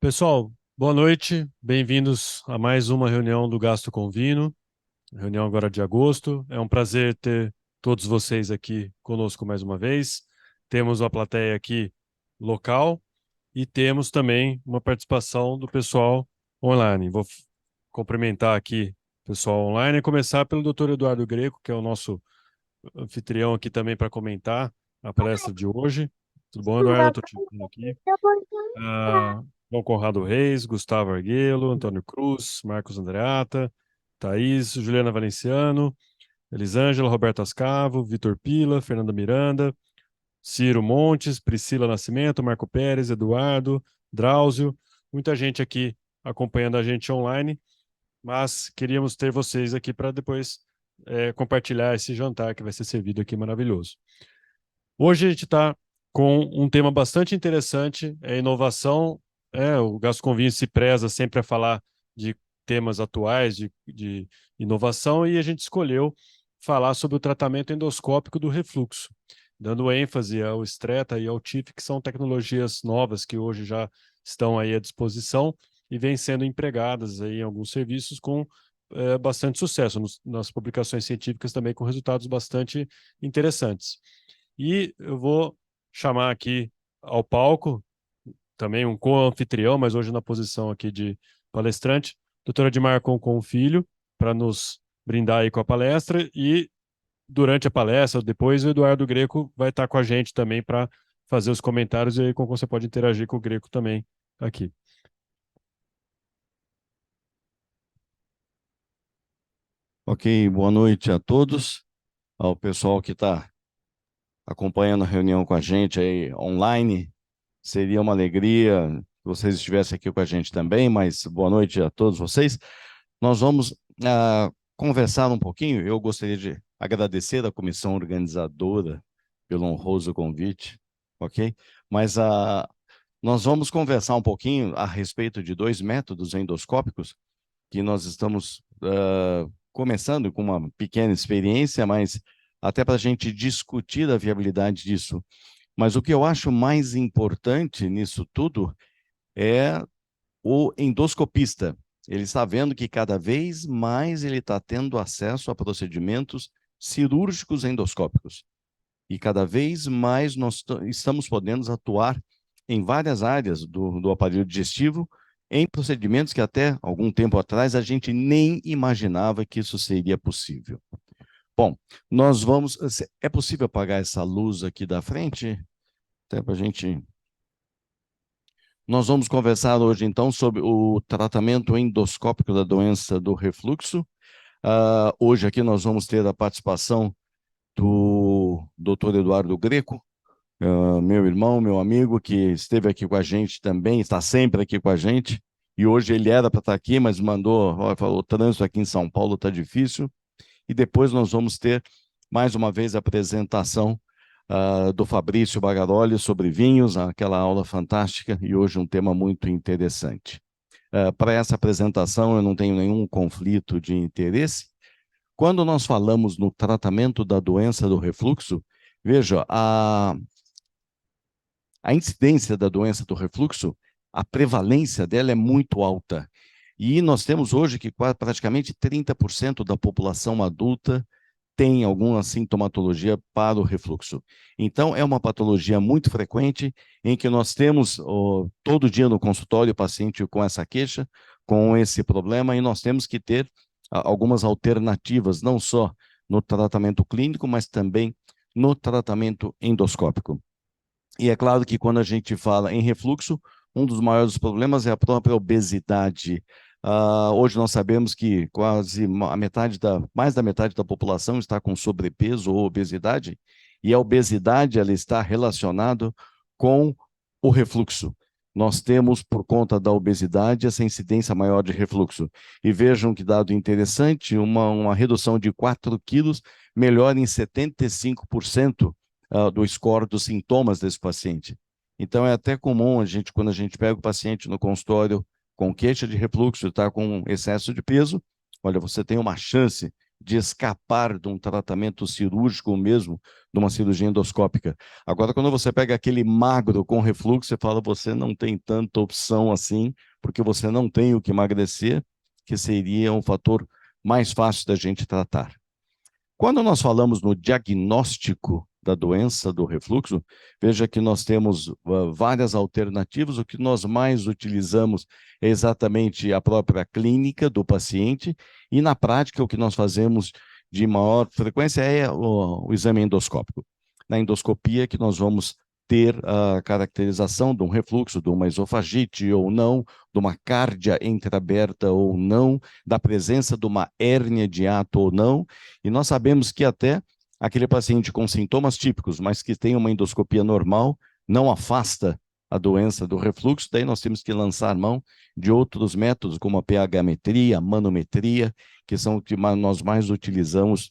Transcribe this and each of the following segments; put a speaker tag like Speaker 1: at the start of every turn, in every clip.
Speaker 1: Pessoal, boa noite, bem-vindos a mais uma reunião do Gasto Convino, reunião agora de agosto. É um prazer ter todos vocês aqui conosco mais uma vez. Temos a plateia aqui local e temos também uma participação do pessoal online. Vou cumprimentar aqui o pessoal online e começar pelo Dr. Eduardo Greco, que é o nosso anfitrião aqui também para comentar a palestra de hoje. Tudo bom, Eduardo? Estou te vendo aqui. João Conrado Reis, Gustavo Arguello, Antônio Cruz, Marcos Andreata, Thaís, Juliana Valenciano, Elisângela, Roberto Ascavo, Vitor Pila, Fernanda Miranda, Ciro Montes, Priscila Nascimento, Marco Pérez, Eduardo, Drauzio, muita gente aqui acompanhando a gente online, mas queríamos ter vocês aqui para depois compartilhar esse jantar que vai ser servido aqui maravilhoso. Hoje a gente está com um tema bastante interessante, é inovação. O Gasto Convino se preza sempre a falar de temas atuais, de inovação, e a gente escolheu falar sobre o tratamento endoscópico do refluxo, dando ênfase ao Stretta e ao TIF, que são tecnologias novas que hoje já estão aí à disposição e vêm sendo empregadas aí em alguns serviços com bastante sucesso, nas publicações científicas também com resultados bastante interessantes. E eu vou chamar aqui ao palco, também um co-anfitrião, mas hoje na posição aqui de palestrante, doutora Edmar Concon Filho, para nos brindar aí com a palestra, e durante a palestra, depois o Eduardo Greco vai estar com a gente também para fazer os comentários, e aí Concon, você pode interagir com o Greco também aqui.
Speaker 2: Ok, boa noite a todos, ao pessoal que está acompanhando a reunião com a gente aí online. Seria uma alegria que vocês estivessem aqui com a gente também, mas boa noite a todos vocês. Nós vamos conversar um pouquinho. Eu gostaria de agradecer a comissão organizadora pelo honroso convite, ok? Mas nós vamos conversar um pouquinho a respeito de dois métodos endoscópicos que nós estamos começando com uma pequena experiência, mas até para a gente discutir a viabilidade disso. Mas o que eu acho mais importante nisso tudo é o endoscopista. Ele está vendo que cada vez mais ele está tendo acesso a procedimentos cirúrgicos endoscópicos. E cada vez mais nós estamos podendo atuar em várias áreas do aparelho digestivo, em procedimentos que até algum tempo atrás a gente nem imaginava que isso seria possível. Bom, nós vamos... É possível apagar essa luz aqui da frente? Até para a gente... Nós vamos conversar hoje, então, sobre o tratamento endoscópico da doença do refluxo. Hoje aqui nós vamos ter a participação do Dr. Eduardo Greco, meu irmão, meu amigo, que esteve aqui com a gente também, está sempre aqui com a gente, e hoje ele era para estar aqui, mas falou, o trânsito aqui em São Paulo está difícil, e depois nós vamos ter, mais uma vez, a apresentação do Fabrício Bagaroli sobre vinhos, aquela aula fantástica, e hoje um tema muito interessante. Para essa apresentação eu não tenho nenhum conflito de interesse. Quando nós falamos no tratamento da doença do refluxo, veja, a incidência da doença do refluxo, a prevalência dela é muito alta. E nós temos hoje que praticamente 30% da população adulta tem alguma sintomatologia para o refluxo. Então, é uma patologia muito frequente, em que nós temos todo dia no consultório o paciente com essa queixa, com esse problema, e nós temos que ter algumas alternativas, não só no tratamento clínico, mas também no tratamento endoscópico. E é claro que quando a gente fala em refluxo, um dos maiores problemas é a própria obesidade. Hoje nós sabemos que quase mais da metade da população está com sobrepeso ou obesidade, e a obesidade ela está relacionada com o refluxo. Nós temos, por conta da obesidade, essa incidência maior de refluxo. E vejam que dado interessante, uma redução de 4 quilos melhora em 75% do score dos sintomas desse paciente. Então, é até comum, quando a gente pega o paciente no consultório com queixa de refluxo, está com excesso de peso, olha, você tem uma chance de escapar de um tratamento cirúrgico mesmo, de uma cirurgia endoscópica. Agora, quando você pega aquele magro com refluxo, você fala, você não tem tanta opção assim, porque você não tem o que emagrecer, que seria um fator mais fácil da gente tratar. Quando nós falamos no diagnóstico da doença do refluxo, veja que nós temos várias alternativas. O que nós mais utilizamos é exatamente a própria clínica do paciente e, na prática, o que nós fazemos de maior frequência é o exame endoscópico. Na endoscopia que nós vamos ter a caracterização de um refluxo, de uma esofagite ou não, de uma cárdia entreaberta ou não, da presença de uma hérnia de hiato ou não, e nós sabemos que até aquele paciente com sintomas típicos, mas que tem uma endoscopia normal, não afasta a doença do refluxo, daí nós temos que lançar mão de outros métodos, como a pH-metria, a manometria, que são o que nós mais utilizamos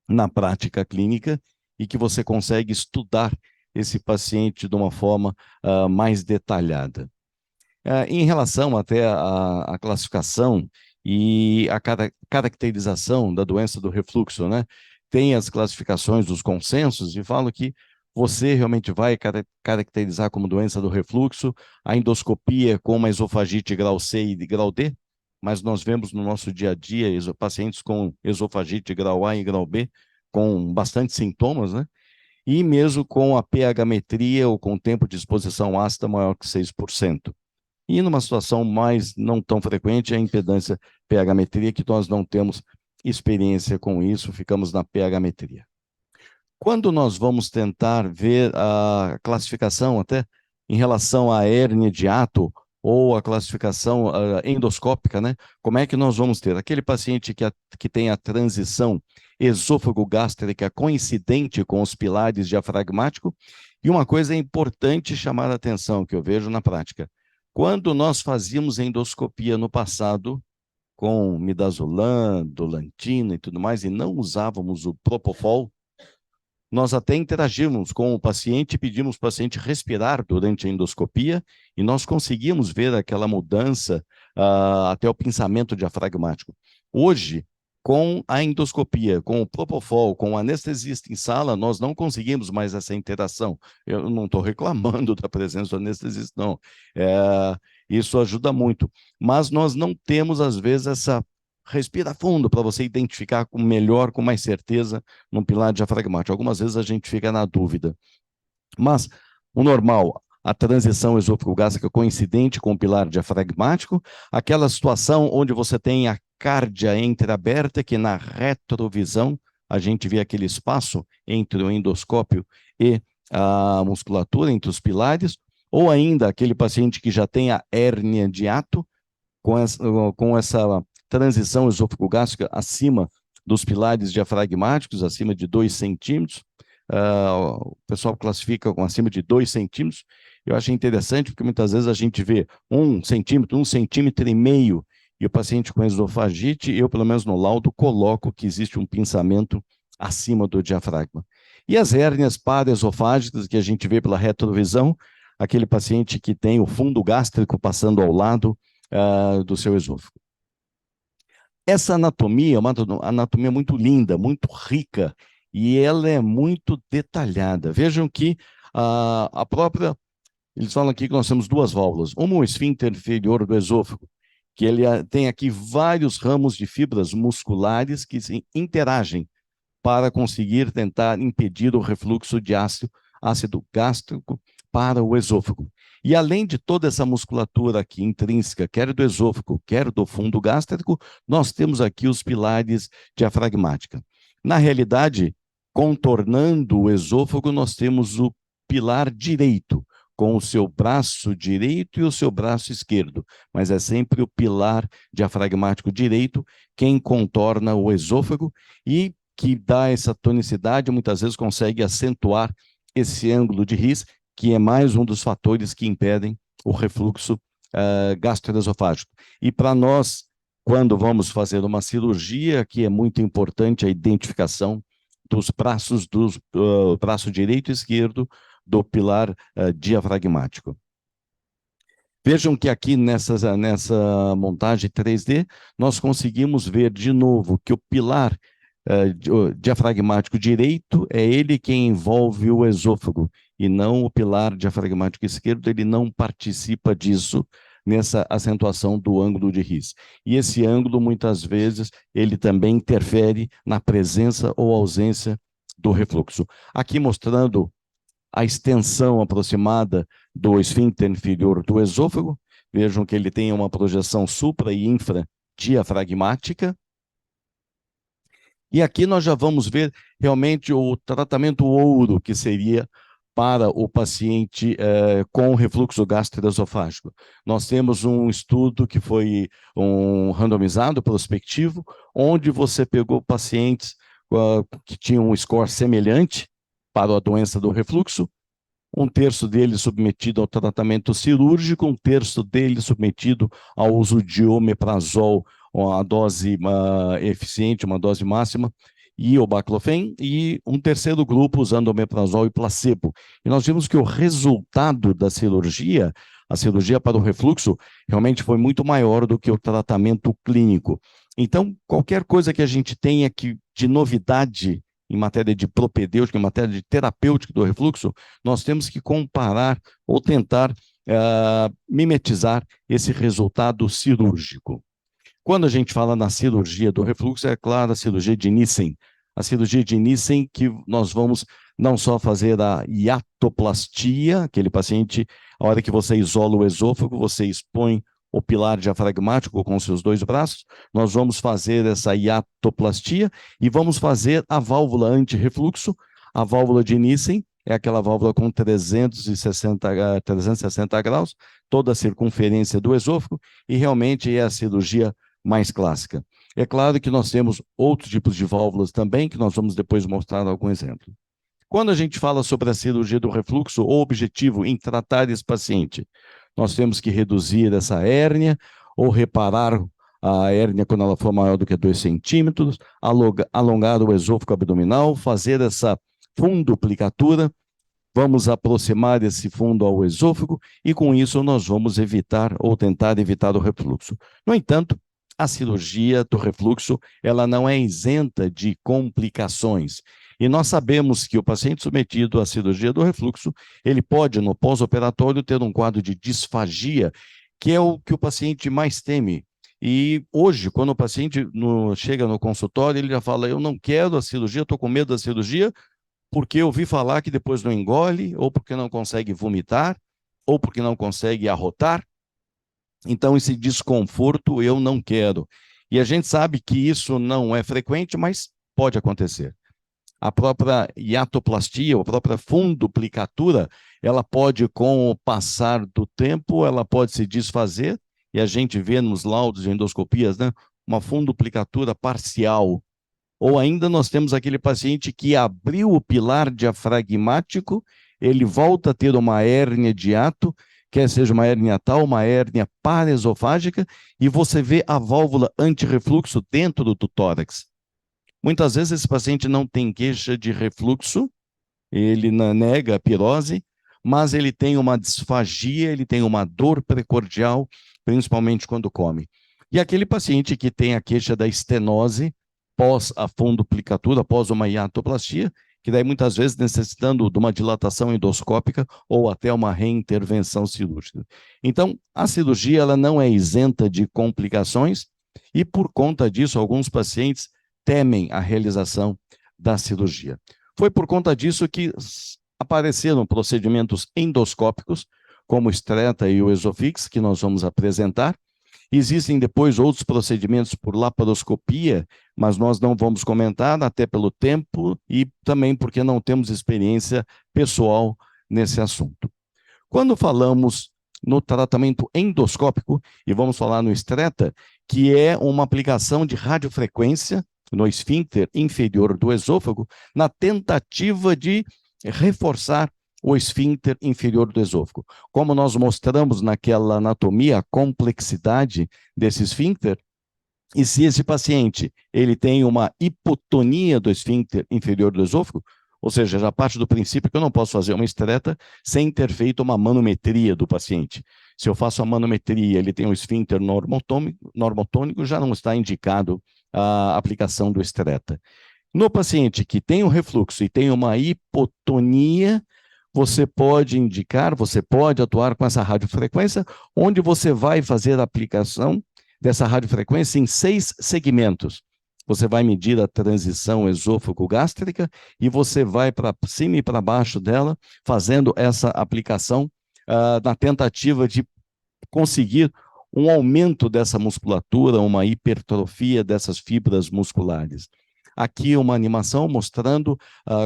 Speaker 2: na prática clínica e que você consegue estudar esse paciente de uma forma mais detalhada. Em relação até à classificação e a caracterização da doença do refluxo, né? Tem as classificações dos consensos e falo que você realmente vai caracterizar como doença do refluxo a endoscopia com uma esofagite grau C e grau D, mas nós vemos no nosso dia a dia pacientes com esofagite grau A e grau B com bastante sintomas, né? E mesmo com a pH-metria ou com tempo de exposição ácida maior que 6%. E numa situação mais não tão frequente, a impedância pH-metria, que nós não temos experiência com isso, ficamos na pH-metria. Quando nós vamos tentar ver a classificação até em relação à hérnia de hiato ou a classificação endoscópica, né? Como é que nós vamos ter? Aquele paciente que tem a transição esôfago-gástrica coincidente com os pilares diafragmáticos. E uma coisa importante chamar a atenção, que eu vejo na prática. Quando nós fazíamos endoscopia no passado, com midazolam, dolantina e tudo mais, e não usávamos o propofol, nós até interagimos com o paciente, pedimos para o paciente respirar durante a endoscopia e nós conseguimos ver aquela mudança até o pinçamento diafragmático. Hoje, com a endoscopia, com o propofol, com o anestesista em sala, nós não conseguimos mais essa interação. Eu não estou reclamando da presença do anestesista, não. Isso ajuda muito. Mas nós não temos, às vezes, essa respira fundo para você identificar melhor, com mais certeza, no pilar diafragmático. Algumas vezes a gente fica na dúvida. Mas o normal, a transição esôfago-gástrica coincidente com o pilar diafragmático, aquela situação onde você tem a cárdia entreaberta, que na retrovisão a gente vê aquele espaço entre o endoscópio e a musculatura, entre os pilares, ou ainda aquele paciente que já tem a hérnia de hiato, com essa transição esôfago-gástrica acima dos pilares diafragmáticos, acima de 2 centímetros. O pessoal classifica com acima de 2 centímetros. Eu acho interessante, porque muitas vezes a gente vê 1 centímetro, 1,5 centímetros, e o paciente com esofagite, eu, pelo menos no laudo, coloco que existe um pinçamento acima do diafragma. E as hérnias paraesofágicas, que a gente vê pela retrovisão, aquele paciente que tem o fundo gástrico passando ao lado do seu esôfago. Essa anatomia é uma anatomia muito linda, muito rica, e ela é muito detalhada. Vejam que a própria... Eles falam aqui que nós temos 2 válvulas. Uma, o esfíncter inferior do esôfago, que ele tem aqui vários ramos de fibras musculares que interagem para conseguir tentar impedir o refluxo de ácido gástrico para o esôfago. E além de toda essa musculatura aqui intrínseca, quer do esôfago, quer do fundo gástrico, nós temos aqui os pilares diafragmáticos. Na realidade, contornando o esôfago, nós temos o pilar direito, com o seu braço direito e o seu braço esquerdo, mas é sempre o pilar diafragmático direito quem contorna o esôfago e que dá essa tonicidade, muitas vezes consegue acentuar esse ângulo de His, que é mais um dos fatores que impedem o refluxo gastroesofágico. E para nós, quando vamos fazer uma cirurgia, que é muito importante a identificação dos braços, braço direito e esquerdo do pilar diafragmático. Vejam que aqui nessa montagem 3D, nós conseguimos ver de novo que o pilar o diafragmático direito é ele quem envolve o esôfago, e não o pilar diafragmático esquerdo, ele não participa disso nessa acentuação do ângulo de His. E esse ângulo, muitas vezes, ele também interfere na presença ou ausência do refluxo. Aqui mostrando a extensão aproximada do esfíncter inferior do esôfago. Vejam que ele tem uma projeção supra e infradiafragmática. E aqui nós já vamos ver realmente o tratamento ouro que seria para o paciente com refluxo gastroesofágico. Nós temos um estudo que foi um randomizado prospectivo, onde você pegou pacientes que tinham um score semelhante para a doença do refluxo, um terço deles submetido ao tratamento cirúrgico, um terço deles submetido ao uso de omeprazol, uma dose eficiente, uma dose máxima, e o baclofen, e um terceiro grupo usando omeprazol e placebo. E nós vimos que o resultado da cirurgia, a cirurgia para o refluxo, realmente foi muito maior do que o tratamento clínico. Então, qualquer coisa que a gente tenha de novidade em matéria de propedêutica, em matéria de terapêutica do refluxo, nós temos que comparar ou tentar mimetizar esse resultado cirúrgico. Quando a gente fala na cirurgia do refluxo, é claro, a cirurgia de Nissen. A cirurgia de Nissen que nós vamos não só fazer a hiatoplastia, aquele paciente, a hora que você isola o esôfago, você expõe o pilar diafragmático com seus dois braços, nós vamos fazer essa hiatoplastia e vamos fazer a válvula anti-refluxo. A válvula de Nissen é aquela válvula com 360 graus, toda a circunferência do esôfago, e realmente é a cirurgia mais clássica. É claro que nós temos outros tipos de válvulas também, que nós vamos depois mostrar algum exemplo. Quando a gente fala sobre a cirurgia do refluxo, o objetivo em tratar esse paciente, nós temos que reduzir essa hérnia ou reparar a hérnia quando ela for maior do que 2 centímetros, alongar o esôfago abdominal, fazer essa funduplicatura, vamos aproximar esse fundo ao esôfago e com isso nós vamos evitar ou tentar evitar o refluxo. No entanto, a cirurgia do refluxo, ela não é isenta de complicações. E nós sabemos que o paciente submetido à cirurgia do refluxo, ele pode, no pós-operatório, ter um quadro de disfagia, que é o que o paciente mais teme. E hoje, quando o paciente chega no consultório, ele já fala, eu não quero a cirurgia, estou com medo da cirurgia, porque eu ouvi falar que depois não engole, ou porque não consegue vomitar, ou porque não consegue arrotar. Então, esse desconforto eu não quero. E a gente sabe que isso não é frequente, mas pode acontecer. A própria hiatoplastia, a própria funduplicatura, ela pode, com o passar do tempo, ela pode se desfazer, e a gente vê nos laudos de endoscopias, né, uma funduplicatura parcial. Ou ainda nós temos aquele paciente que abriu o pilar diafragmático, ele volta a ter uma hérnia de hiato, quer seja uma hérnia tal, uma hérnia paraesofágica, e você vê a válvula antirrefluxo dentro do tórax. Muitas vezes esse paciente não tem queixa de refluxo, ele nega a pirose, mas ele tem uma disfagia, ele tem uma dor precordial, principalmente quando come. E aquele paciente que tem a queixa da estenose, pós a funduplicatura, após uma hiatoplastia, que daí muitas vezes necessitando de uma dilatação endoscópica ou até uma reintervenção cirúrgica. Então, a cirurgia ela não é isenta de complicações e por conta disso alguns pacientes temem a realização da cirurgia. Foi por conta disso que apareceram procedimentos endoscópicos, como o Stretta e o Esofix, que nós vamos apresentar. Existem depois outros procedimentos por laparoscopia, mas nós não vamos comentar, até pelo tempo e também porque não temos experiência pessoal nesse assunto. Quando falamos no tratamento endoscópico, e vamos falar no Stretta, que é uma aplicação de radiofrequência no esfíncter inferior do esôfago, na tentativa de reforçar o esfíncter inferior do esôfago. Como nós mostramos naquela anatomia, a complexidade desse esfíncter, E se esse paciente ele tem uma hipotonia do esfíncter inferior do esôfago, ou seja, já parte do princípio que eu não posso fazer uma estreta sem ter feito uma manometria do paciente. Se eu faço a manometria, ele tem um esfíncter normotônico, já não está indicado a aplicação do estreta. No paciente que tem um refluxo e tem uma hipotonia, você pode indicar, você pode atuar com essa radiofrequência, onde você vai fazer a aplicação dessa radiofrequência em 6 segmentos. Você vai medir a transição esôfago-gástrica e você vai para cima e para baixo dela, fazendo essa aplicação na tentativa de conseguir um aumento dessa musculatura, uma hipertrofia dessas fibras musculares. Aqui uma animação mostrando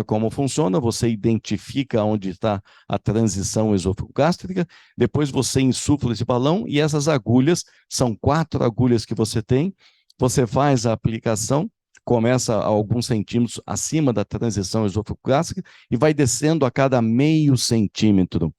Speaker 2: como funciona, você identifica onde está a transição esôfago-gástrica, depois você insufla esse balão e essas agulhas, são 4 agulhas que você tem, você faz a aplicação, começa a alguns centímetros acima da transição esôfago-gástrica e vai descendo a cada meio centímetro.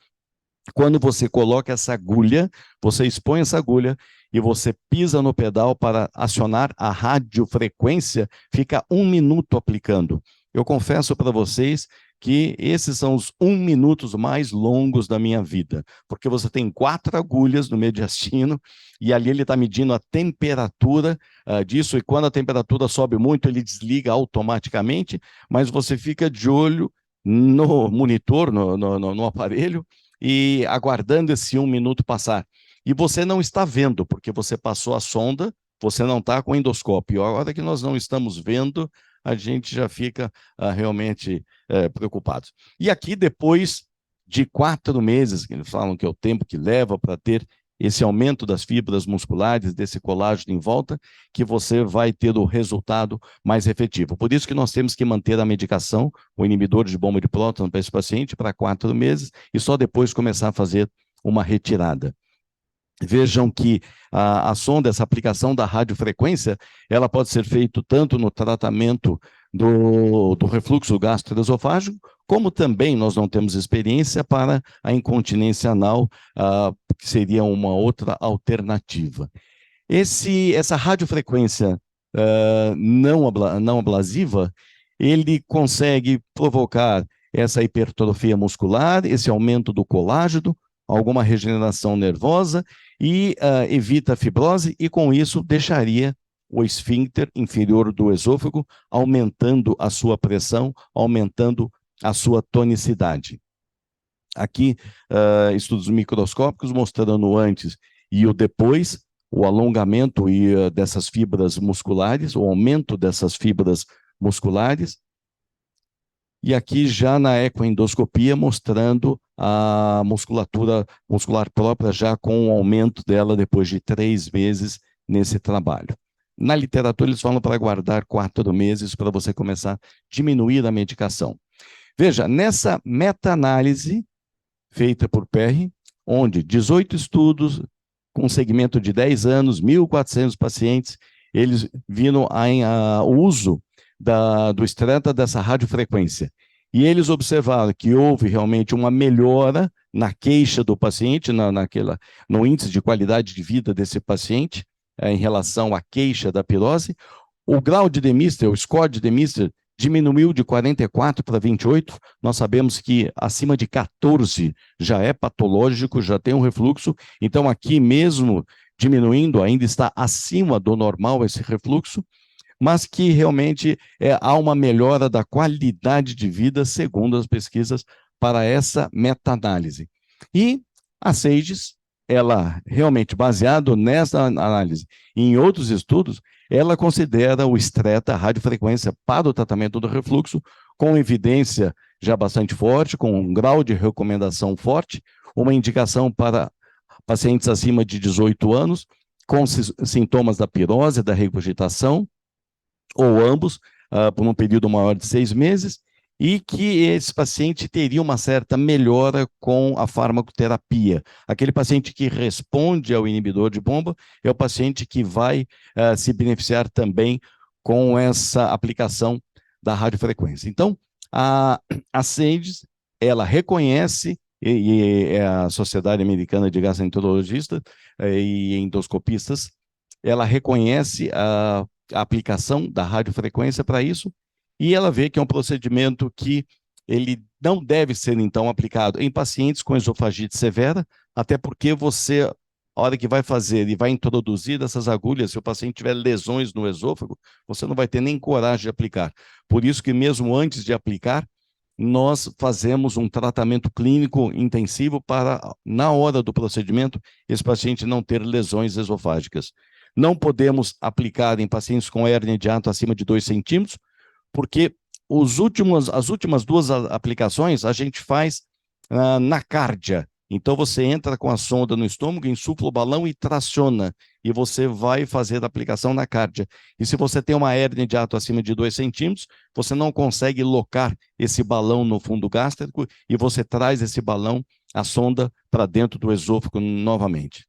Speaker 2: Quando você coloca essa agulha, você expõe essa agulha e você pisa no pedal para acionar a radiofrequência, fica 1 minuto aplicando. Eu confesso para vocês que esses são os 1 minutos mais longos da minha vida, porque você tem 4 agulhas no mediastino e ali ele está medindo a temperatura disso, e quando a temperatura sobe muito, ele desliga automaticamente, mas você fica de olho no monitor, no aparelho, e aguardando esse 1 minuto passar. E você não está vendo, porque você passou a sonda, você não está com endoscópio. A hora que nós não estamos vendo, a gente já fica realmente preocupado. E aqui, depois de 4 meses, que eles falam que é o tempo que leva para ter esse aumento das fibras musculares, desse colágeno em volta, que você vai ter o resultado mais efetivo. Por isso que nós temos que manter a medicação, o inibidor de bomba de próton para esse paciente, para 4 meses, e só depois começar a fazer uma retirada. Vejam que a sonda, essa aplicação da radiofrequência, ela pode ser feita tanto no tratamento do refluxo gastroesofágico, como também nós não temos experiência para a incontinência anal, que seria uma outra alternativa. Essa radiofrequência não ablasiva, ele consegue provocar essa hipertrofia muscular, esse aumento do colágeno, alguma regeneração nervosa e evita a fibrose e com isso deixaria o esfíncter inferior do esôfago aumentando a sua pressão, aumentando a sua tonicidade. Aqui, estudos microscópicos mostrando o antes e o depois, o alongamento dessas fibras musculares, o aumento dessas fibras musculares. E aqui já na ecoendoscopia mostrando a musculatura muscular própria já com o aumento dela depois de 3 meses nesse trabalho. Na literatura eles falam para aguardar 4 meses para você começar a diminuir a medicação. Veja, nessa meta-análise feita por Perry, onde 18 estudos com segmento de 10 anos, 1.400 pacientes, eles viram o uso do estreta dessa radiofrequência. E eles observaram que houve realmente uma melhora na queixa do paciente, no índice de qualidade de vida desse paciente, em relação à queixa da pirose. O grau de Demister, o score de Demister, diminuiu de 44 para 28. Nós sabemos que acima de 14 já é patológico, já tem um refluxo. Então, aqui mesmo diminuindo, ainda está acima do normal esse refluxo, mas que realmente há uma melhora da qualidade de vida, segundo as pesquisas, para essa meta-análise. E a SAGES, ela realmente, baseado nessa análise e em outros estudos, ela considera o estreta, a radiofrequência, para o tratamento do refluxo, com evidência já bastante forte, com um grau de recomendação forte, uma indicação para pacientes acima de 18 anos, com sintomas da pirose, da regurgitação, ou ambos, por um período maior de 6 meses, e que esse paciente teria uma certa melhora com a farmacoterapia. Aquele paciente que responde ao inibidor de bomba é o paciente que vai se beneficiar também com essa aplicação da radiofrequência. Então, a SAGES, ela reconhece, e a Sociedade Americana de Gastroenterologistas e Endoscopistas, ela reconhece a aplicação da radiofrequência para isso, e ela vê que é um procedimento que ele não deve ser, então, aplicado em pacientes com esofagite severa, até porque você, a hora que vai fazer e vai introduzir essas agulhas, se o paciente tiver lesões no esôfago, você não vai ter nem coragem de aplicar. Por isso que mesmo antes de aplicar, nós fazemos um tratamento clínico intensivo para, na hora do procedimento, esse paciente não ter lesões esofágicas. Não podemos aplicar em pacientes com hérnia de hiato acima de 2 centímetros, porque as últimas duas aplicações a gente faz na cárdia. Então você entra com a sonda no estômago, insufla o balão e traciona, e você vai fazer a aplicação na cárdia. E se você tem uma hérnia de hiato acima de 2 centímetros, você não consegue locar esse balão no fundo gástrico e você traz esse balão, a sonda, para dentro do esôfago novamente.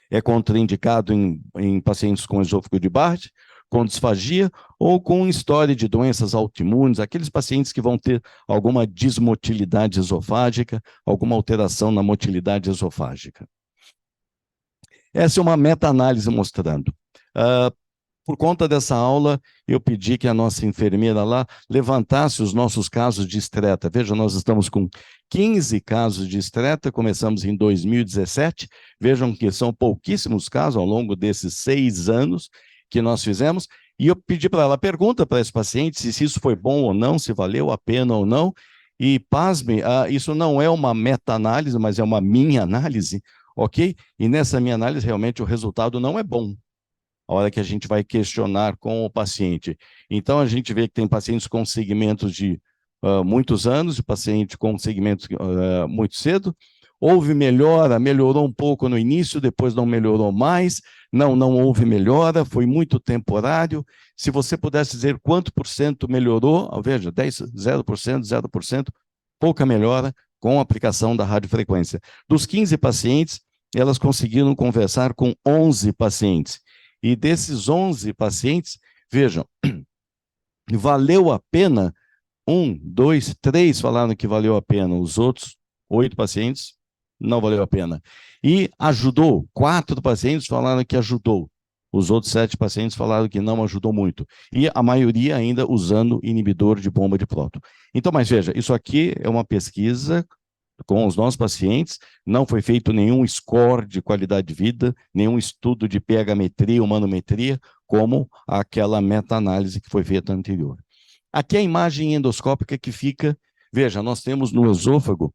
Speaker 2: É contraindicado em pacientes com esôfago de Barrett, com disfagia ou com história de doenças autoimunes, aqueles pacientes que vão ter alguma dismotilidade esofágica, alguma alteração na motilidade esofágica. Essa é uma meta-análise mostrando. Por conta dessa aula, eu pedi que a nossa enfermeira lá levantasse os nossos casos de estreta. Veja, nós estamos com 15 casos de estreta, começamos em 2017. Vejam que são pouquíssimos casos ao longo desses 6 anos que nós fizemos. E eu pedi para ela, pergunta para esse paciente se isso foi bom ou não, se valeu a pena ou não. E, pasme, isso não é uma meta-análise, mas é uma minha análise, ok? E nessa minha análise, realmente, o resultado não é bom a hora que a gente vai questionar com o paciente. Então, a gente vê que tem pacientes com segmentos de muitos anos, e paciente com segmentos muito cedo. Houve melhora, melhorou um pouco no início, depois não melhorou mais. Não houve melhora, foi muito temporário. Se você pudesse dizer quanto por cento melhorou, veja, 0%, 0%, pouca melhora com a aplicação da radiofrequência. Dos 15 pacientes, elas conseguiram conversar com 11 pacientes. E desses 11 pacientes, vejam, valeu a pena, 1, 2, 3 falaram que valeu a pena, os outros 8 pacientes não valeu a pena. E ajudou, 4 pacientes falaram que ajudou, os outros 7 pacientes falaram que não ajudou muito. E a maioria ainda usando inibidor de bomba de próton. Então, mas veja, isso aqui é uma pesquisa com os nossos pacientes, não foi feito nenhum score de qualidade de vida, nenhum estudo de pH-metria, humanometria, como aquela meta-análise que foi feita anterior. Aqui a imagem endoscópica que fica, veja, nós temos no esôfago,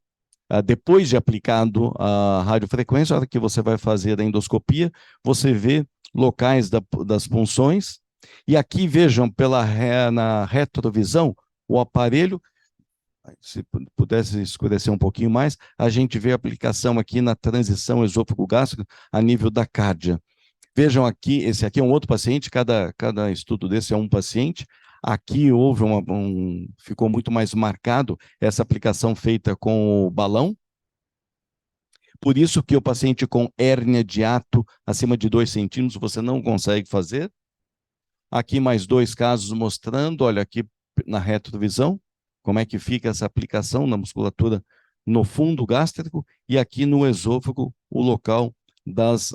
Speaker 2: depois de aplicado a radiofrequência, a hora que você vai fazer a endoscopia, você vê locais das punções, e aqui vejam na retrovisão, o aparelho, se pudesse escurecer um pouquinho mais, a gente vê a aplicação aqui na transição esôfago-gástrico a nível da cárdia. Vejam aqui, esse aqui é um outro paciente, cada estudo desse é um paciente. Aqui houve ficou muito mais marcado essa aplicação feita com o balão. Por isso que o paciente com hérnia de hiato acima de 2 centímetros você não consegue fazer. Aqui mais 2 casos mostrando, olha aqui na retrovisão, como é que fica essa aplicação na musculatura no fundo gástrico e aqui no esôfago, o local das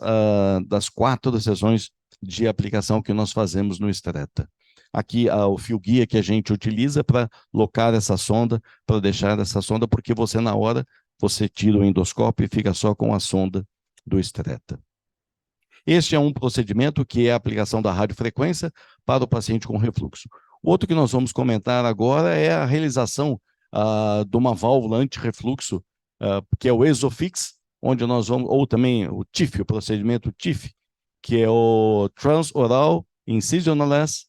Speaker 2: 4 sessões de aplicação que nós fazemos no estreta. Aqui o fio guia que a gente utiliza para locar essa sonda, para deixar essa sonda, porque você na hora, você tira o endoscópio e fica só com a sonda do estreta. Este é um procedimento que é a aplicação da radiofrequência para o paciente com refluxo. Outro que nós vamos comentar agora é a realização de uma válvula anti-refluxo, que é o Esofix, onde nós vamos, ou também o TIF, o procedimento TIF, que é o Transoral Incisionless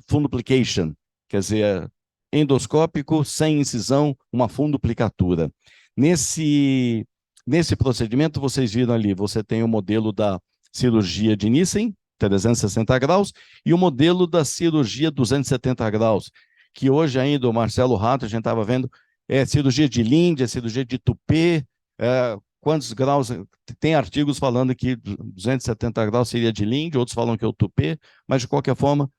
Speaker 2: Funduplication, quer dizer, endoscópico, sem incisão, uma funduplicatura. Nesse procedimento, vocês viram ali, você tem o modelo da cirurgia de Nissen, 360 graus, e o modelo da cirurgia 270 graus, que hoje ainda o Marcelo Rato, a gente estava vendo, é cirurgia de Linde, é cirurgia de Tupê, quantos graus, tem artigos falando que 270 graus seria de Linde, outros falam que é o Tupê, mas de qualquer forma,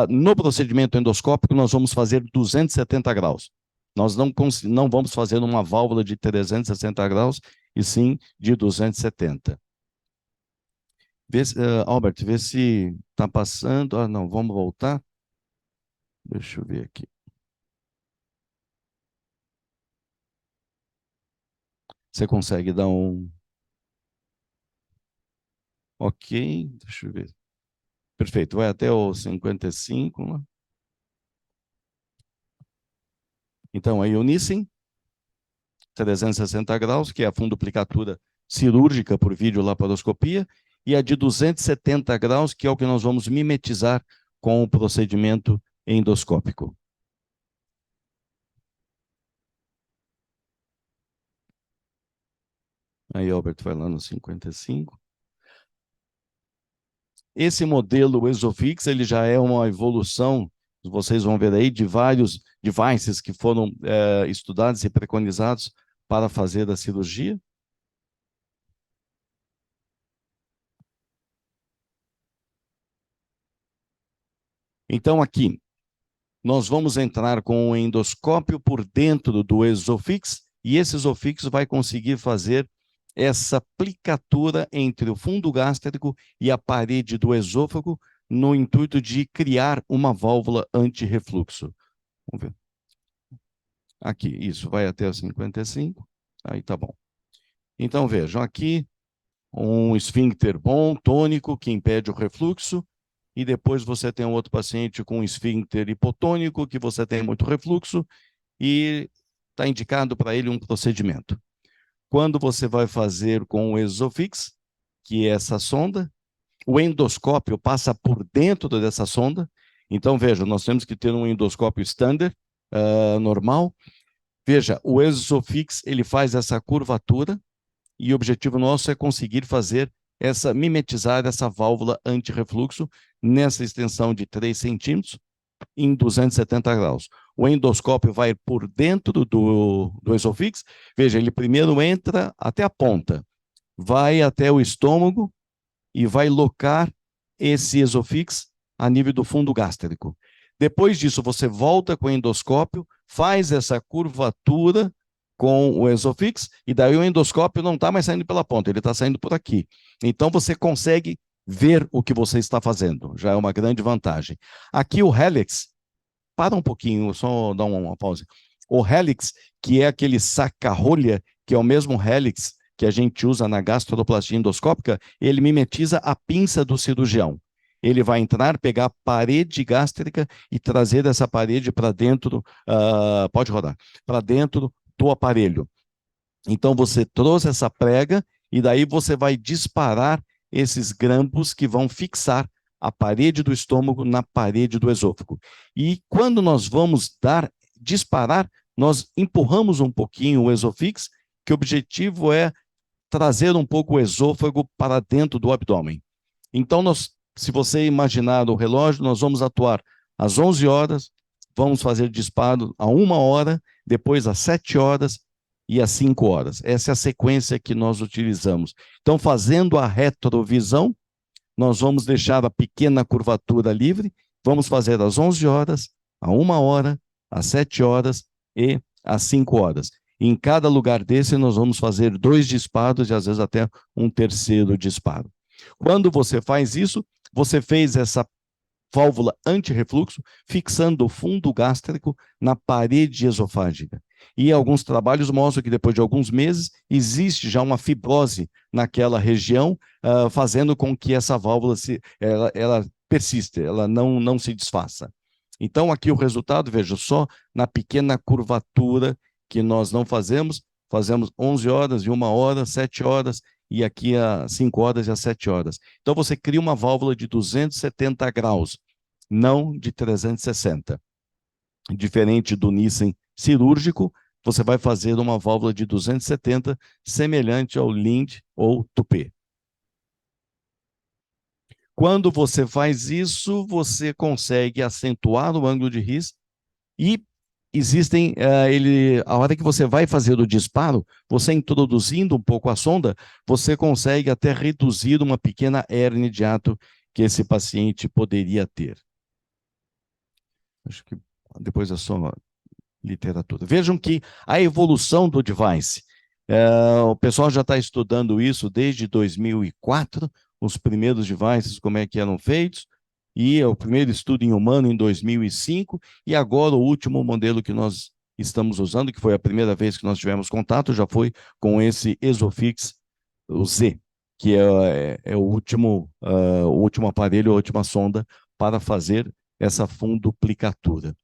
Speaker 2: no procedimento endoscópico nós vamos fazer 270 graus. Nós não vamos fazer uma válvula de 360 graus, e sim de 270. Albert, vê se está passando. Ah, não, vamos voltar. Deixa eu ver aqui. Você consegue dar um... Ok, deixa eu ver. Perfeito, vai até o 55, né? Então, aí o Nissen, 360 graus, que é a funduplicatura cirúrgica por videolaparoscopia, e a de 270 graus, que é o que nós vamos mimetizar com o procedimento endoscópico. Aí, Albert, vai lá no 55. Esse modelo ESOFIX, ele já é uma evolução, vocês vão ver aí, de vários devices que foram estudados e preconizados para fazer a cirurgia. Então, aqui, nós vamos entrar com o endoscópio por dentro do ESOFIX, e esse ESOFIX vai conseguir fazer essa plicatura entre o fundo gástrico e a parede do esôfago, no intuito de criar uma válvula anti-refluxo. Vamos ver. Aqui, isso, vai até o 55. Aí tá bom. Então, vejam, aqui, um esfíncter bom, tônico, que impede o refluxo, e depois você tem um outro paciente com um esfíncter hipotônico, que você tem muito refluxo, e está indicado para ele um procedimento. Quando você vai fazer com o ESOFIX, que é essa sonda, o endoscópio passa por dentro dessa sonda. Então, veja, nós temos que ter um endoscópio standard, normal. Veja, o ESOFIX, ele faz essa curvatura, e o objetivo nosso é conseguir fazer mimetizar essa válvula anti-refluxo nessa extensão de 3 centímetros, em 270 graus. O endoscópio vai por dentro do esofix. Veja, ele primeiro entra até a ponta, vai até o estômago e vai locar esse esofix a nível do fundo gástrico. Depois disso, você volta com o endoscópio, faz essa curvatura com o esofix, e daí o endoscópio não está mais saindo pela ponta, ele está saindo por aqui. Então, você consegue ver o que você está fazendo, já é uma grande vantagem. Aqui o Helix, para um pouquinho, só dar uma pausa. O Helix, que é aquele saca-rolha, que é o mesmo Helix que a gente usa na gastroplastia endoscópica, ele mimetiza a pinça do cirurgião. Ele vai entrar, pegar a parede gástrica e trazer essa parede para dentro, pode rodar, para dentro do aparelho. Então, você trouxe essa prega e daí você vai disparar esses grampos que vão fixar a parede do estômago na parede do esôfago. E quando nós vamos disparar, nós empurramos um pouquinho o esofix, que o objetivo é trazer um pouco o esôfago para dentro do abdômen. Então, se você imaginar o relógio, nós vamos atuar às 11 horas, vamos fazer disparo a 1 hora, depois às 7 horas e às 5 horas. Essa é a sequência que nós utilizamos. Então, fazendo a retrovisão, nós vamos deixar a pequena curvatura livre, vamos fazer às 11 horas, a 1 hora, às 7 horas e às 5 horas. Em cada lugar desse, nós vamos fazer 2 disparos e às vezes até um terceiro disparo. Quando você faz isso, você fez essa válvula anti-refluxo, fixando o fundo gástrico na parede esofágica. E alguns trabalhos mostram que depois de alguns meses existe já uma fibrose naquela região, fazendo com que essa válvula ela persista, ela não se desfaça. Então, aqui o resultado, veja só, na pequena curvatura que nós não fazemos 11 horas e 1 hora, 7 horas, e aqui a 5 horas e a 7 horas. Então, você cria uma válvula de 270 graus, não de 360. Diferente do Nissen cirúrgico, você vai fazer uma válvula de 270, semelhante ao Lind ou Tupé. Quando você faz isso, você consegue acentuar o ângulo de His e existem, a hora que você vai fazer o disparo, você introduzindo um pouco a sonda, você consegue até reduzir uma pequena hérnia de hiato que esse paciente poderia ter. Acho que depois é só literatura. Vejam que a evolução do device, o pessoal já está estudando isso desde 2004, os primeiros devices, como é que eram feitos, e o primeiro estudo em humano em 2005, e agora o último modelo que nós estamos usando, que foi a primeira vez que nós tivemos contato, já foi com esse ESOFIX, o Z, que é o último aparelho, a última sonda para fazer essa funduplicatura.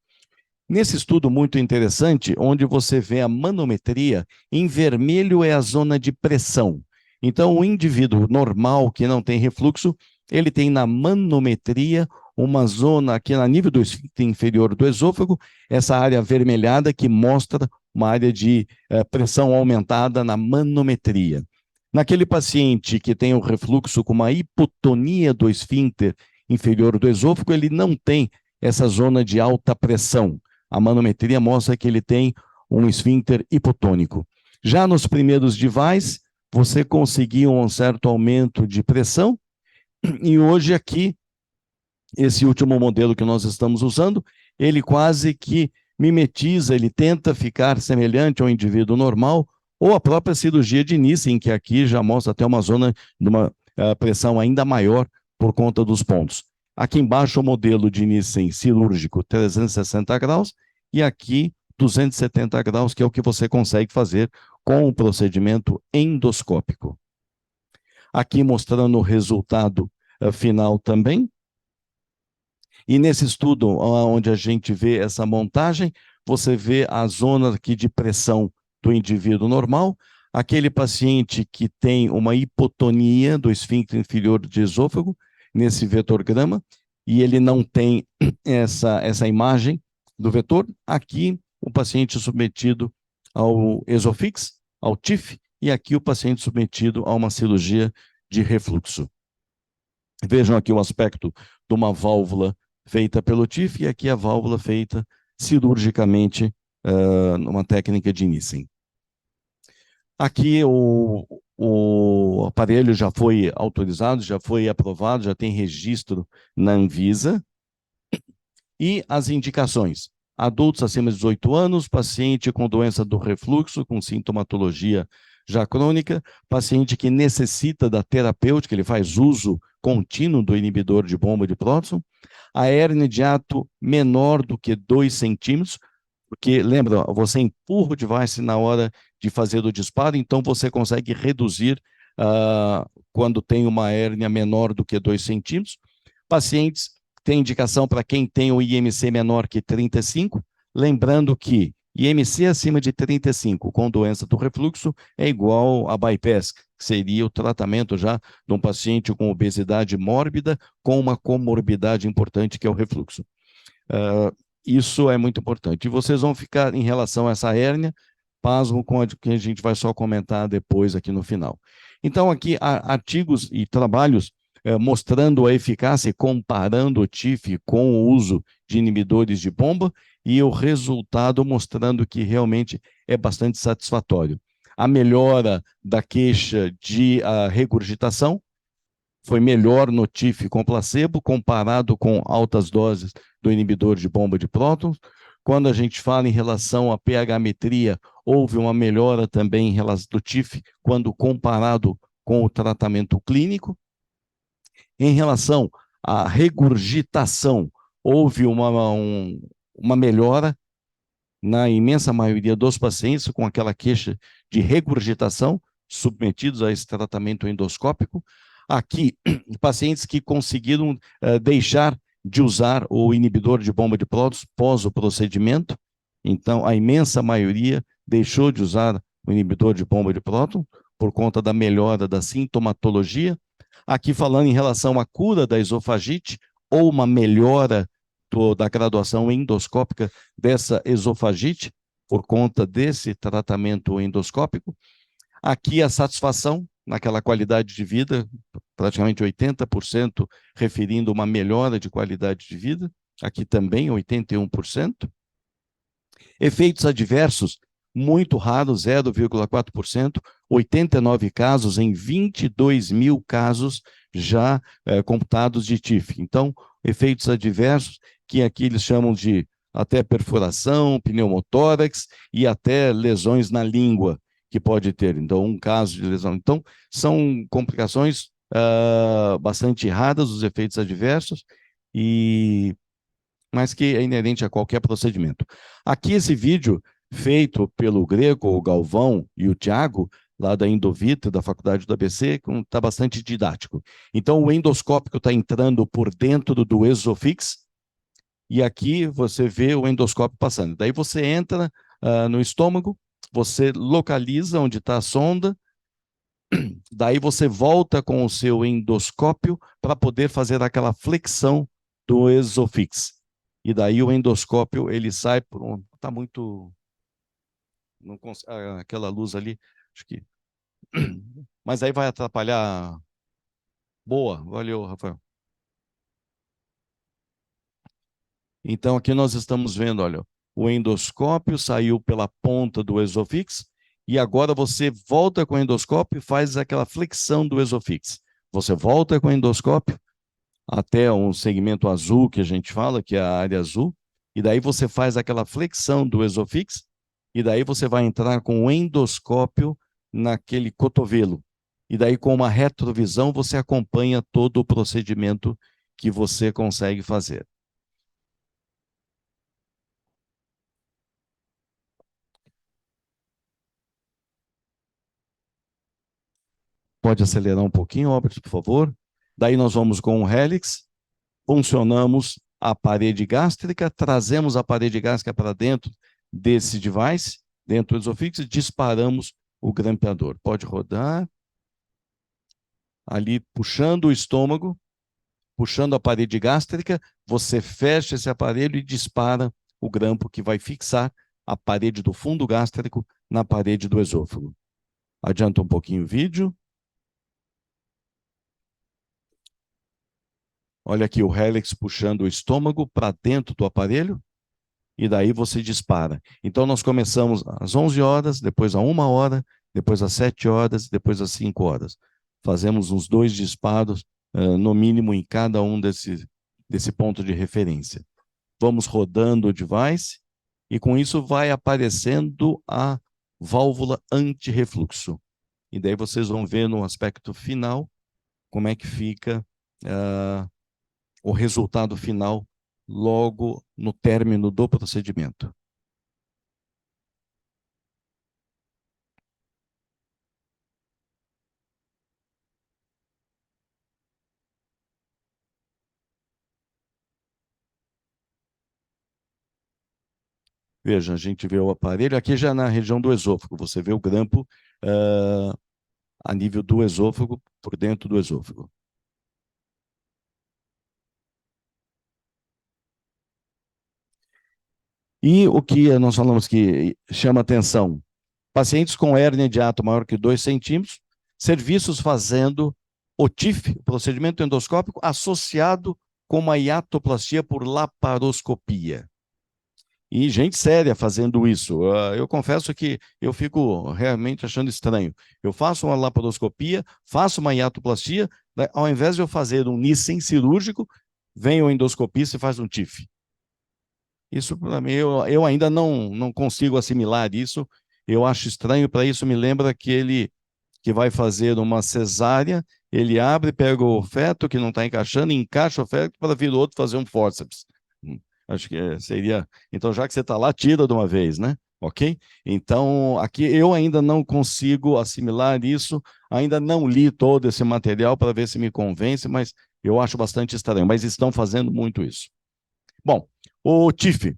Speaker 2: Nesse estudo muito interessante, onde você vê a manometria, em vermelho é a zona de pressão. Então, o indivíduo normal que não tem refluxo, ele tem na manometria uma zona aqui a nível do esfíncter inferior do esôfago, essa área avermelhada que mostra uma área de pressão aumentada na manometria. Naquele paciente que tem o refluxo com uma hipotonia do esfíncter inferior do esôfago, ele não tem essa zona de alta pressão. A manometria mostra que ele tem um esfíncter hipotônico. Já nos primeiros devices, você conseguia um certo aumento de pressão, e hoje aqui, esse último modelo que nós estamos usando, ele quase que mimetiza, ele tenta ficar semelhante ao indivíduo normal, ou a própria cirurgia de Nissen, que aqui já mostra até uma zona de uma pressão ainda maior por conta dos pontos. Aqui embaixo o modelo de Nissen cirúrgico 360 graus e aqui 270 graus, que é o que você consegue fazer com o procedimento endoscópico. Aqui mostrando o resultado final também. E nesse estudo, onde a gente vê essa montagem, você vê a zona aqui de pressão do indivíduo normal, aquele paciente que tem uma hipotonia do esfíncter inferior de esôfago, nesse vetorgrama, e ele não tem essa imagem do vetor. Aqui, o paciente submetido ao ESOFIX, ao TIF, e aqui o paciente submetido a uma cirurgia de refluxo. Vejam aqui o aspecto de uma válvula feita pelo TIF e aqui a válvula feita cirurgicamente numa técnica de Nissen. Aqui o aparelho já foi autorizado, já foi aprovado, já tem registro na Anvisa. E as indicações: adultos acima de 18 anos, paciente com doença do refluxo, com sintomatologia já crônica, paciente que necessita da terapêutica, ele faz uso contínuo do inibidor de bomba de próton, a hérnia de ato menor do que 2 centímetros, porque, lembra, você empurra o device na hora de fazer o disparo, então você consegue reduzir quando tem uma hérnia menor do que 2 centímetros. Pacientes tem indicação para quem tem o IMC menor que 35, lembrando que IMC acima de 35 com doença do refluxo é igual a bypass, que seria o tratamento já de um paciente com obesidade mórbida com uma comorbidade importante que é o refluxo. Isso é muito importante. E vocês vão ficar, em relação a essa hérnia, pasmo com a que a gente vai só comentar depois aqui no final. Então, aqui, artigos e trabalhos mostrando a eficácia e comparando o TIF com o uso de inibidores de bomba, e o resultado mostrando que realmente é bastante satisfatório. A melhora da queixa de regurgitação foi melhor no TIF com placebo, comparado com altas doses do inibidor de bomba de prótons. Quando a gente fala em relação à pH-metria, houve uma melhora também em relação do TIF, quando comparado com o tratamento clínico. Em relação à regurgitação, houve uma melhora na imensa maioria dos pacientes com aquela queixa de regurgitação, submetidos a esse tratamento endoscópico. Aqui, pacientes que conseguiram deixar de usar o inibidor de bomba de prótons pós o procedimento, então a imensa maioria deixou de usar o inibidor de bomba de prótons por conta da melhora da sintomatologia. Aqui falando em relação à cura da esofagite ou uma melhora da graduação endoscópica dessa esofagite por conta desse tratamento endoscópico. Aqui a satisfação naquela qualidade de vida, praticamente 80% referindo uma melhora de qualidade de vida, aqui também 81%. Efeitos adversos muito raros, 0,4%, 89 casos em 22 mil casos já computados de TIF. Então, efeitos adversos que aqui eles chamam de até perfuração, pneumotórax e até lesões na língua que pode ter. Então, um caso de lesão. Então, são complicações bastante raras, os efeitos adversos, mas que é inerente a qualquer procedimento. Aqui esse vídeo, feito pelo Grego, o Galvão e o Tiago, lá da Endovita, da Faculdade do ABC, está bastante didático. Então, o endoscópio está entrando por dentro do esofix, e aqui você vê o endoscópio passando. Daí você entra no estômago, você localiza onde está a sonda, daí você volta com o seu endoscópio para poder fazer aquela flexão do esofix. E daí o endoscópio, ele sai por um... Está muito... Não aquela luz ali, acho que... Mas aí vai atrapalhar... Boa, valeu, Rafael. Então, aqui nós estamos vendo, olha, o endoscópio saiu pela ponta do esofix e agora você volta com o endoscópio e faz aquela flexão do esofix. Você volta com o endoscópio até um segmento azul que a gente fala, que é a área azul, e daí você faz aquela flexão do esofix e daí você vai entrar com o endoscópio naquele cotovelo. E daí, com uma retrovisão, você acompanha todo o procedimento que você consegue fazer. Pode acelerar um pouquinho, Robert, por favor. Daí nós vamos com o Helix, funcionamos a parede gástrica, trazemos a parede gástrica para dentro desse device, dentro do esofix, e disparamos o grampeador. Pode rodar. Ali, puxando o estômago, puxando a parede gástrica, você fecha esse aparelho e dispara o grampo que vai fixar a parede do fundo gástrico na parede do esôfago. Adianta um pouquinho o vídeo. Olha aqui o Helix puxando o estômago para dentro do aparelho e daí você dispara. Então nós começamos às 11 horas, depois a 1 hora, depois às 7 horas, depois às 5 horas. Fazemos uns 2 disparos, no mínimo, em cada um desse ponto de referência. Vamos rodando o device e com isso vai aparecendo a válvula anti-refluxo. E daí vocês vão ver no aspecto final como é que fica o resultado final logo no término do procedimento. Veja, a gente vê o aparelho, aqui já na região do esôfago, você vê o grampo a nível do esôfago, por dentro do esôfago. E o que nós falamos que chama atenção, pacientes com hérnia de hiato maior que 2 centímetros, serviços fazendo o TIF, o procedimento endoscópico, associado com uma hiatoplastia por laparoscopia. E gente séria fazendo isso. Eu confesso que eu fico realmente achando estranho. Eu faço uma laparoscopia, faço uma hiatoplastia, ao invés de eu fazer um Nissen cirúrgico, vem o endoscopista e faz um TIF. Isso, para mim, eu ainda não consigo assimilar isso. Eu acho estranho, para isso me lembra aquele que vai fazer uma cesárea, ele abre, pega o feto que não está encaixando, encaixa o feto para vir outro fazer um fórceps. Acho que seria... Então, já que você está lá, tira de uma vez, né? Ok? Então, aqui eu ainda não consigo assimilar isso, ainda não li todo esse material para ver se me convence, mas eu acho bastante estranho. Mas estão fazendo muito isso. Bom, o TIF,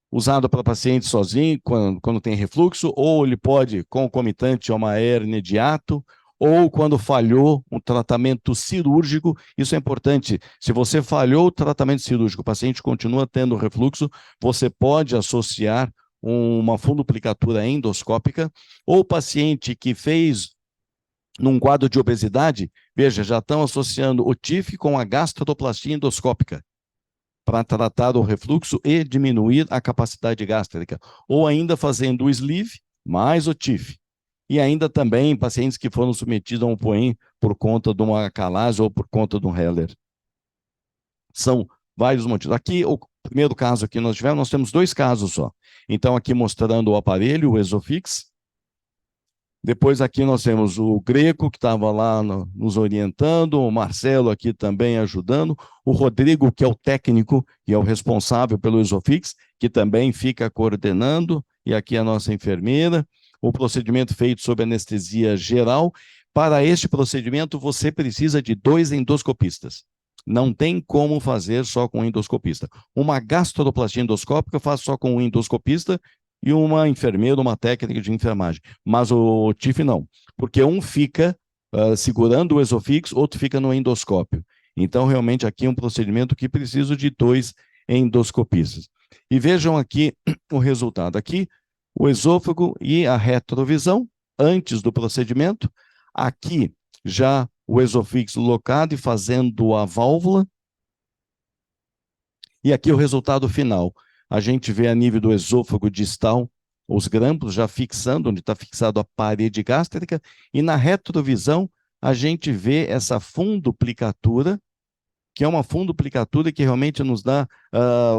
Speaker 2: usado para paciente sozinho, quando tem refluxo, ou ele pode, concomitante a uma hérnia de hiato, ou quando falhou um tratamento cirúrgico. Isso é importante. Se você falhou o tratamento cirúrgico, o paciente continua tendo refluxo, você pode associar uma fundoplicatura endoscópica, ou o paciente que fez num quadro de obesidade, veja, já estão associando o TIF com a gastroplastia endoscópica para tratar o refluxo e diminuir a capacidade gástrica, ou ainda fazendo o sleeve mais o TIF. E ainda também pacientes que foram submetidos a um POEM por conta de uma calase ou por conta de um Heller. São vários motivos. Aqui, o primeiro caso que nós tivemos, nós temos 2 casos só. Então, aqui mostrando o aparelho, o Esofix, Depois aqui nós temos o Greco, que estava lá nos orientando, o Marcelo aqui também ajudando, o Rodrigo, que é o técnico e é o responsável pelo Isofix, que também fica coordenando, e aqui a nossa enfermeira. O procedimento feito sob anestesia geral. Para este procedimento, você precisa de 2 endoscopistas. Não tem como fazer só com um endoscopista. Uma gastroplastia endoscópica faz só com um endoscopista e uma enfermeira, uma técnica de enfermagem. Mas o TIF não, porque um fica segurando o Esofix, outro fica no endoscópio. Então, realmente, aqui é um procedimento que precisa de 2 endoscopistas. E vejam aqui o resultado. Aqui, o esôfago e a retrovisão, antes do procedimento. Aqui, já o esofix locado e fazendo a válvula. E aqui o resultado final. A gente vê a nível do esôfago distal os grampos já fixando, onde está fixado a parede gástrica, e na retrovisão a gente vê essa funduplicatura, que é uma funduplicatura que realmente nos dá,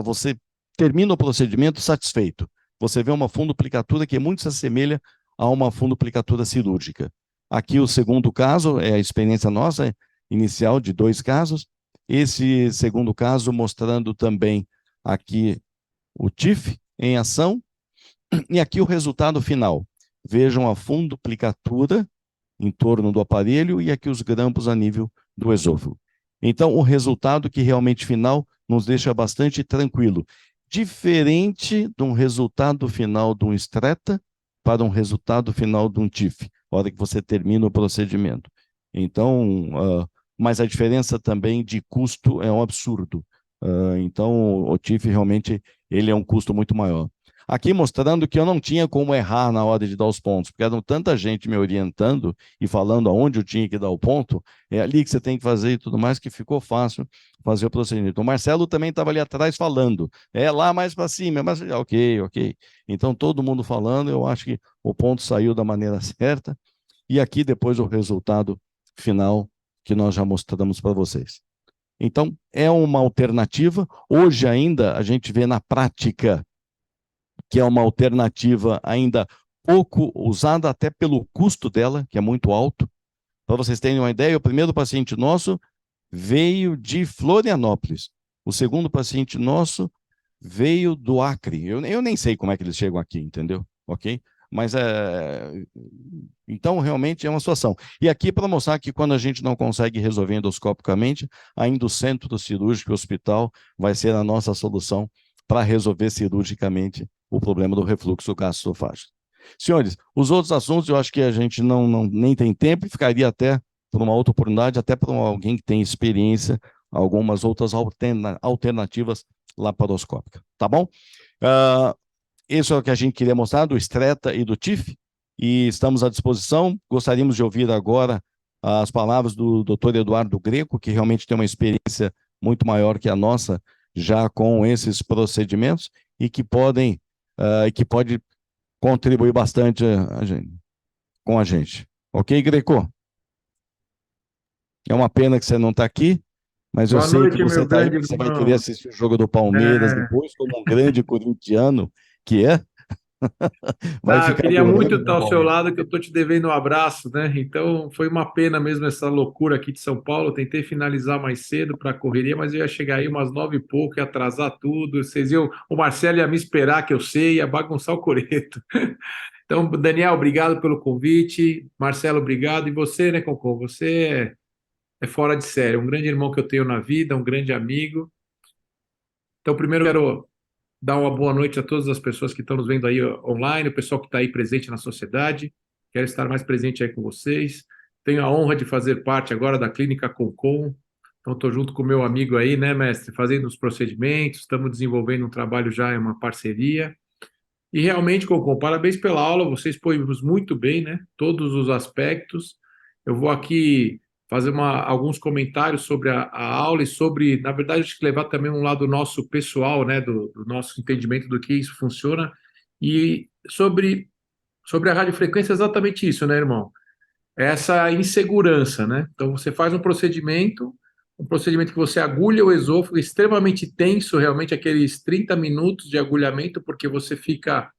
Speaker 2: você termina o procedimento satisfeito. Você vê uma funduplicatura que muito se assemelha a uma funduplicatura cirúrgica. Aqui o segundo caso é a experiência nossa inicial de 2 casos. Esse segundo caso mostrando também aqui o TIF em ação e aqui o resultado final. Vejam a funduplicatura em torno do aparelho e aqui os grampos a nível do esôfago. Então, o resultado que realmente final nos deixa bastante tranquilo. Diferente de um resultado final de um estreta para um resultado final de um TIF, na hora que você termina o procedimento. Então, mas a diferença também de custo é um absurdo. Então, o TIF realmente ele é um custo muito maior. Aqui mostrando que eu não tinha como errar na hora de dar os pontos, porque era tanta gente me orientando e falando aonde eu tinha que dar o ponto, é ali que você tem que fazer e tudo mais, que ficou fácil fazer o procedimento. O Marcelo também estava ali atrás falando, é lá mais para cima, mas ok, ok. Então todo mundo falando, eu acho que o ponto saiu da maneira certa, e aqui depois o resultado final que nós já mostramos para vocês. Então, é uma alternativa. Hoje ainda a gente vê na prática que é uma alternativa ainda pouco usada, até pelo custo dela, que é muito alto. Para vocês terem uma ideia, o primeiro paciente nosso veio de Florianópolis. O segundo paciente nosso veio do Acre. Eu nem sei como é que eles chegam aqui, entendeu? Ok? Mas então realmente é uma situação. E aqui para mostrar que quando a gente não consegue resolver endoscopicamente, ainda o centro cirúrgico e hospital vai ser a nossa solução para resolver cirurgicamente o problema do refluxo gastroesofágico. Senhores, os outros assuntos eu acho que a gente nem tem tempo e ficaria até por uma outra oportunidade, até para alguém que tem experiência, algumas outras alternativas laparoscópica, tá bom? Isso é o que a gente queria mostrar do Stretta e do TIF, e estamos à disposição. Gostaríamos de ouvir agora as palavras do Dr. Eduardo Greco, que realmente tem uma experiência muito maior que a nossa já com esses procedimentos e que pode contribuir bastante com a gente. Ok, Greco? É uma pena que você não está aqui, mas eu
Speaker 3: Boa
Speaker 2: sei que
Speaker 3: noite,
Speaker 2: você
Speaker 3: meu
Speaker 2: está aí,
Speaker 3: grande
Speaker 2: porque você vai querer
Speaker 3: irmão.
Speaker 2: assistir o jogo do Palmeiras
Speaker 3: É,
Speaker 2: depois, como um grande corintiano que é, vai
Speaker 3: eu
Speaker 2: ficar
Speaker 3: queria muito
Speaker 2: adorando
Speaker 3: estar
Speaker 2: o
Speaker 3: ao seu
Speaker 2: Palmeiras.
Speaker 3: lado, que eu estou te devendo um abraço, né? Então, foi uma pena mesmo essa loucura aqui de São Paulo. Eu tentei finalizar mais cedo para a correria, mas eu ia chegar aí umas 9 e pouco, ia atrasar tudo. O Marcelo ia me esperar, que eu sei, ia bagunçar o coreto. Então, Daniel, obrigado pelo convite. Marcelo, obrigado. E você, né, Concon? É fora de série, um grande irmão que eu tenho na vida, um grande amigo. Então, primeiro, eu quero dar uma boa noite a todas as pessoas que estão nos vendo aí online, o pessoal que está aí presente na sociedade. Quero estar mais presente aí com vocês. Tenho a honra de fazer parte agora da Clínica Concon. Então, estou junto com o meu amigo aí, né, mestre, fazendo os procedimentos. Estamos desenvolvendo um trabalho já em uma parceria. E realmente, Concon, parabéns pela aula. Vocês expôs muito bem, né? Todos os aspectos. Eu vou aqui fazer alguns comentários sobre a aula e sobre, na verdade, acho que levar também um lado nosso pessoal, né? Do nosso entendimento do que isso funciona. E sobre a radiofrequência, é exatamente isso, né, irmão? Essa insegurança, né? Então, você faz um procedimento que você agulha o esôfago, extremamente tenso, realmente, aqueles 30 minutos de agulhamento, porque você fica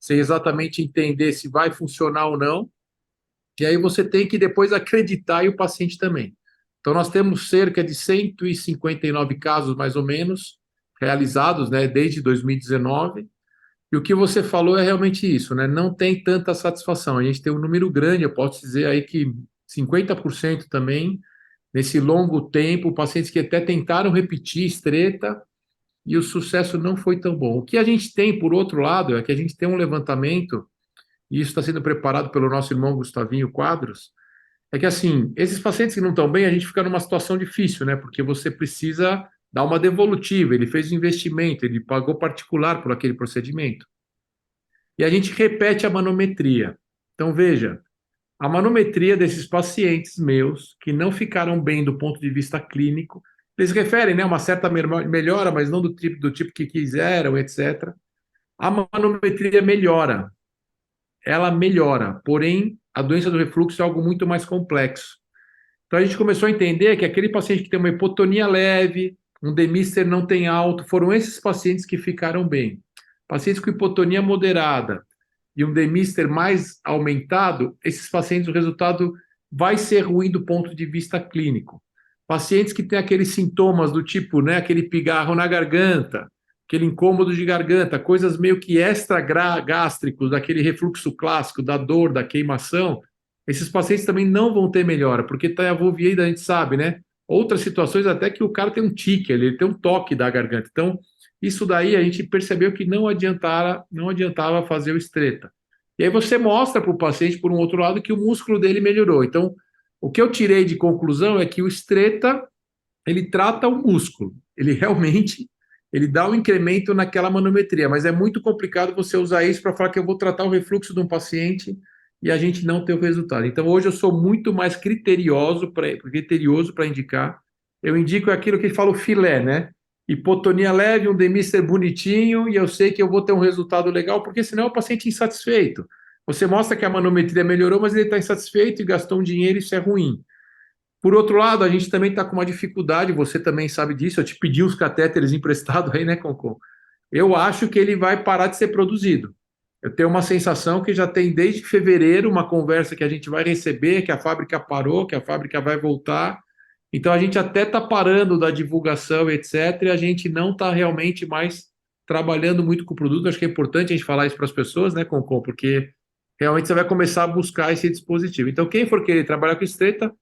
Speaker 3: sem exatamente entender se vai funcionar ou não. E aí você tem que depois acreditar e o paciente também. Então, nós temos cerca de 159 casos, mais ou menos, realizados, né, desde 2019. E o que você falou é realmente isso, né? Não tem tanta satisfação. A gente tem um número grande, eu posso dizer aí que 50% também, nesse longo tempo, pacientes que até tentaram repetir estreita e o sucesso não foi tão bom. O que a gente tem, por outro lado, é que a gente tem um levantamento, e isso está sendo preparado pelo nosso irmão Gustavinho Quadros, é que assim, esses pacientes que não estão bem, a gente fica numa situação difícil, né? Porque você precisa dar uma devolutiva, ele fez um investimento, ele pagou particular por aquele procedimento. E a gente repete a manometria. Então, veja, a manometria desses pacientes meus que não ficaram bem do ponto de vista clínico, eles referem, né, uma certa melhora, mas não do tipo que quiseram, etc. A manometria melhora, ela melhora, porém a doença do refluxo é algo muito mais complexo. Então a gente começou a entender que aquele paciente que tem uma hipotonia leve, um demister não tem alto, foram esses pacientes que ficaram bem. Pacientes com hipotonia moderada e um demister mais aumentado, esses pacientes, o resultado vai ser ruim do ponto de vista clínico. Pacientes que têm aqueles sintomas do tipo, né, aquele pigarro na garganta, aquele incômodo de garganta, coisas meio que extra-gástricos, daquele refluxo clássico, da dor, da queimação, esses pacientes também não vão ter melhora, porque está envolvido, a gente sabe, né? Outras situações até que o cara tem um tique, ele tem um toque da garganta. Então, isso daí a gente percebeu que não adiantava fazer o estreta. E aí você mostra para o paciente, por um outro lado, que o músculo dele melhorou. Então, o que eu tirei de conclusão é que o estreta, ele trata o músculo. Ele realmente, ele dá um incremento naquela manometria, mas é muito complicado você usar isso para falar que eu vou tratar o refluxo de um paciente e a gente não ter o resultado. Então, hoje eu sou muito mais criterioso para indicar. Eu indico aquilo que ele fala o filé, né? Hipotonia leve, um demister bonitinho, e eu sei que eu vou ter um resultado legal, porque senão é o paciente insatisfeito. Você mostra que a manometria melhorou, mas ele está insatisfeito e gastou um dinheiro, isso é ruim. Por outro lado, a gente também está com uma dificuldade, você também sabe disso, eu te pedi os catéteres emprestados aí, né, Concon? Eu acho que ele vai parar de ser produzido. Eu tenho uma sensação que já tem desde fevereiro uma conversa que a gente vai receber, que a fábrica parou, que a fábrica vai voltar. Então a gente até está parando da divulgação, etc., e a gente não está realmente mais trabalhando muito com o produto. Acho que é importante a gente falar isso para as pessoas, né, Concon? Porque realmente você vai começar a buscar esse dispositivo. Então, quem for querer trabalhar com estreita,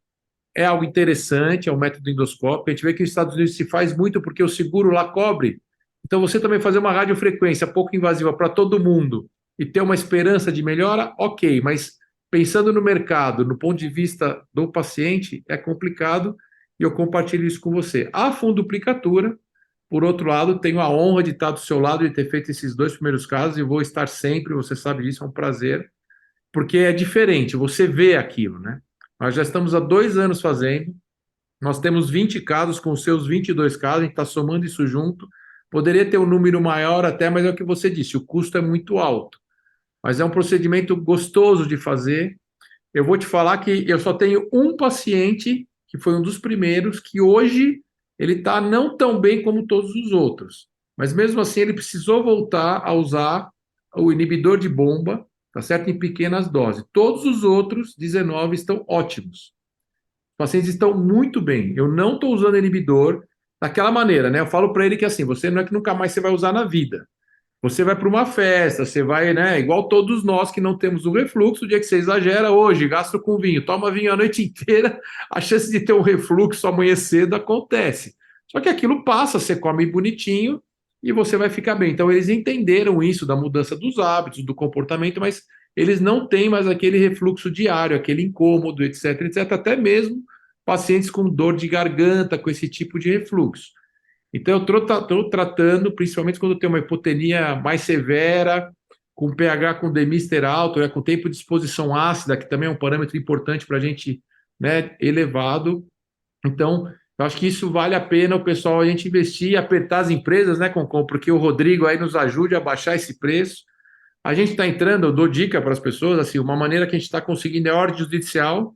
Speaker 3: é algo interessante, é um método endoscópico. A gente vê que nos Estados Unidos se faz muito porque o seguro lá cobre. Então, você também fazer uma radiofrequência pouco invasiva para todo mundo e ter uma esperança de melhora, ok, mas pensando no mercado, no ponto de vista do paciente, é complicado e eu compartilho isso com você. A funduplicatura, por outro lado, tenho a honra de estar do seu lado e ter feito esses dois primeiros casos e vou estar sempre, você sabe disso, é um prazer, porque é diferente, você vê aquilo, né? Nós já estamos há 2 anos fazendo, nós temos 20 casos com os seus 22 casos, a gente está somando isso junto. Poderia ter um número maior até, mas é o que você disse, o custo é muito alto. Mas é um procedimento gostoso de fazer. Eu vou te falar que eu só tenho um paciente, que foi um dos primeiros, que hoje ele está não tão bem como todos os outros. Mas mesmo assim ele precisou voltar a usar o inibidor de bomba, tá certo? Em pequenas doses. Todos os outros 19 estão ótimos. Os pacientes estão muito bem. Eu não estou usando inibidor daquela maneira, né? Eu falo para ele que assim, você não é que nunca mais você vai usar na vida. Você vai para uma festa, você vai, né? Igual todos nós que não temos o refluxo, o dia que você exagera hoje, gasta com vinho, toma vinho a noite inteira, a chance de ter um refluxo amanhã cedo acontece. Só que aquilo passa, você come bonitinho e você vai ficar bem. Então eles entenderam isso da mudança dos hábitos, do comportamento, mas eles não têm mais aquele refluxo diário, aquele incômodo, etc, etc. Até mesmo pacientes com dor de garganta, com esse tipo de refluxo. Então, eu estou tratando, principalmente quando tem uma hipotenia mais severa, com pH com demister alto, né, com tempo de exposição ácida, que também é um parâmetro importante para a gente, né, elevado. Então, eu acho que isso vale a pena o pessoal a gente investir e apertar as empresas, né, Concom, porque o Rodrigo aí nos ajude a baixar esse preço. A gente está entrando, eu dou dica para as pessoas, assim, uma maneira que a gente está conseguindo é ordem judicial.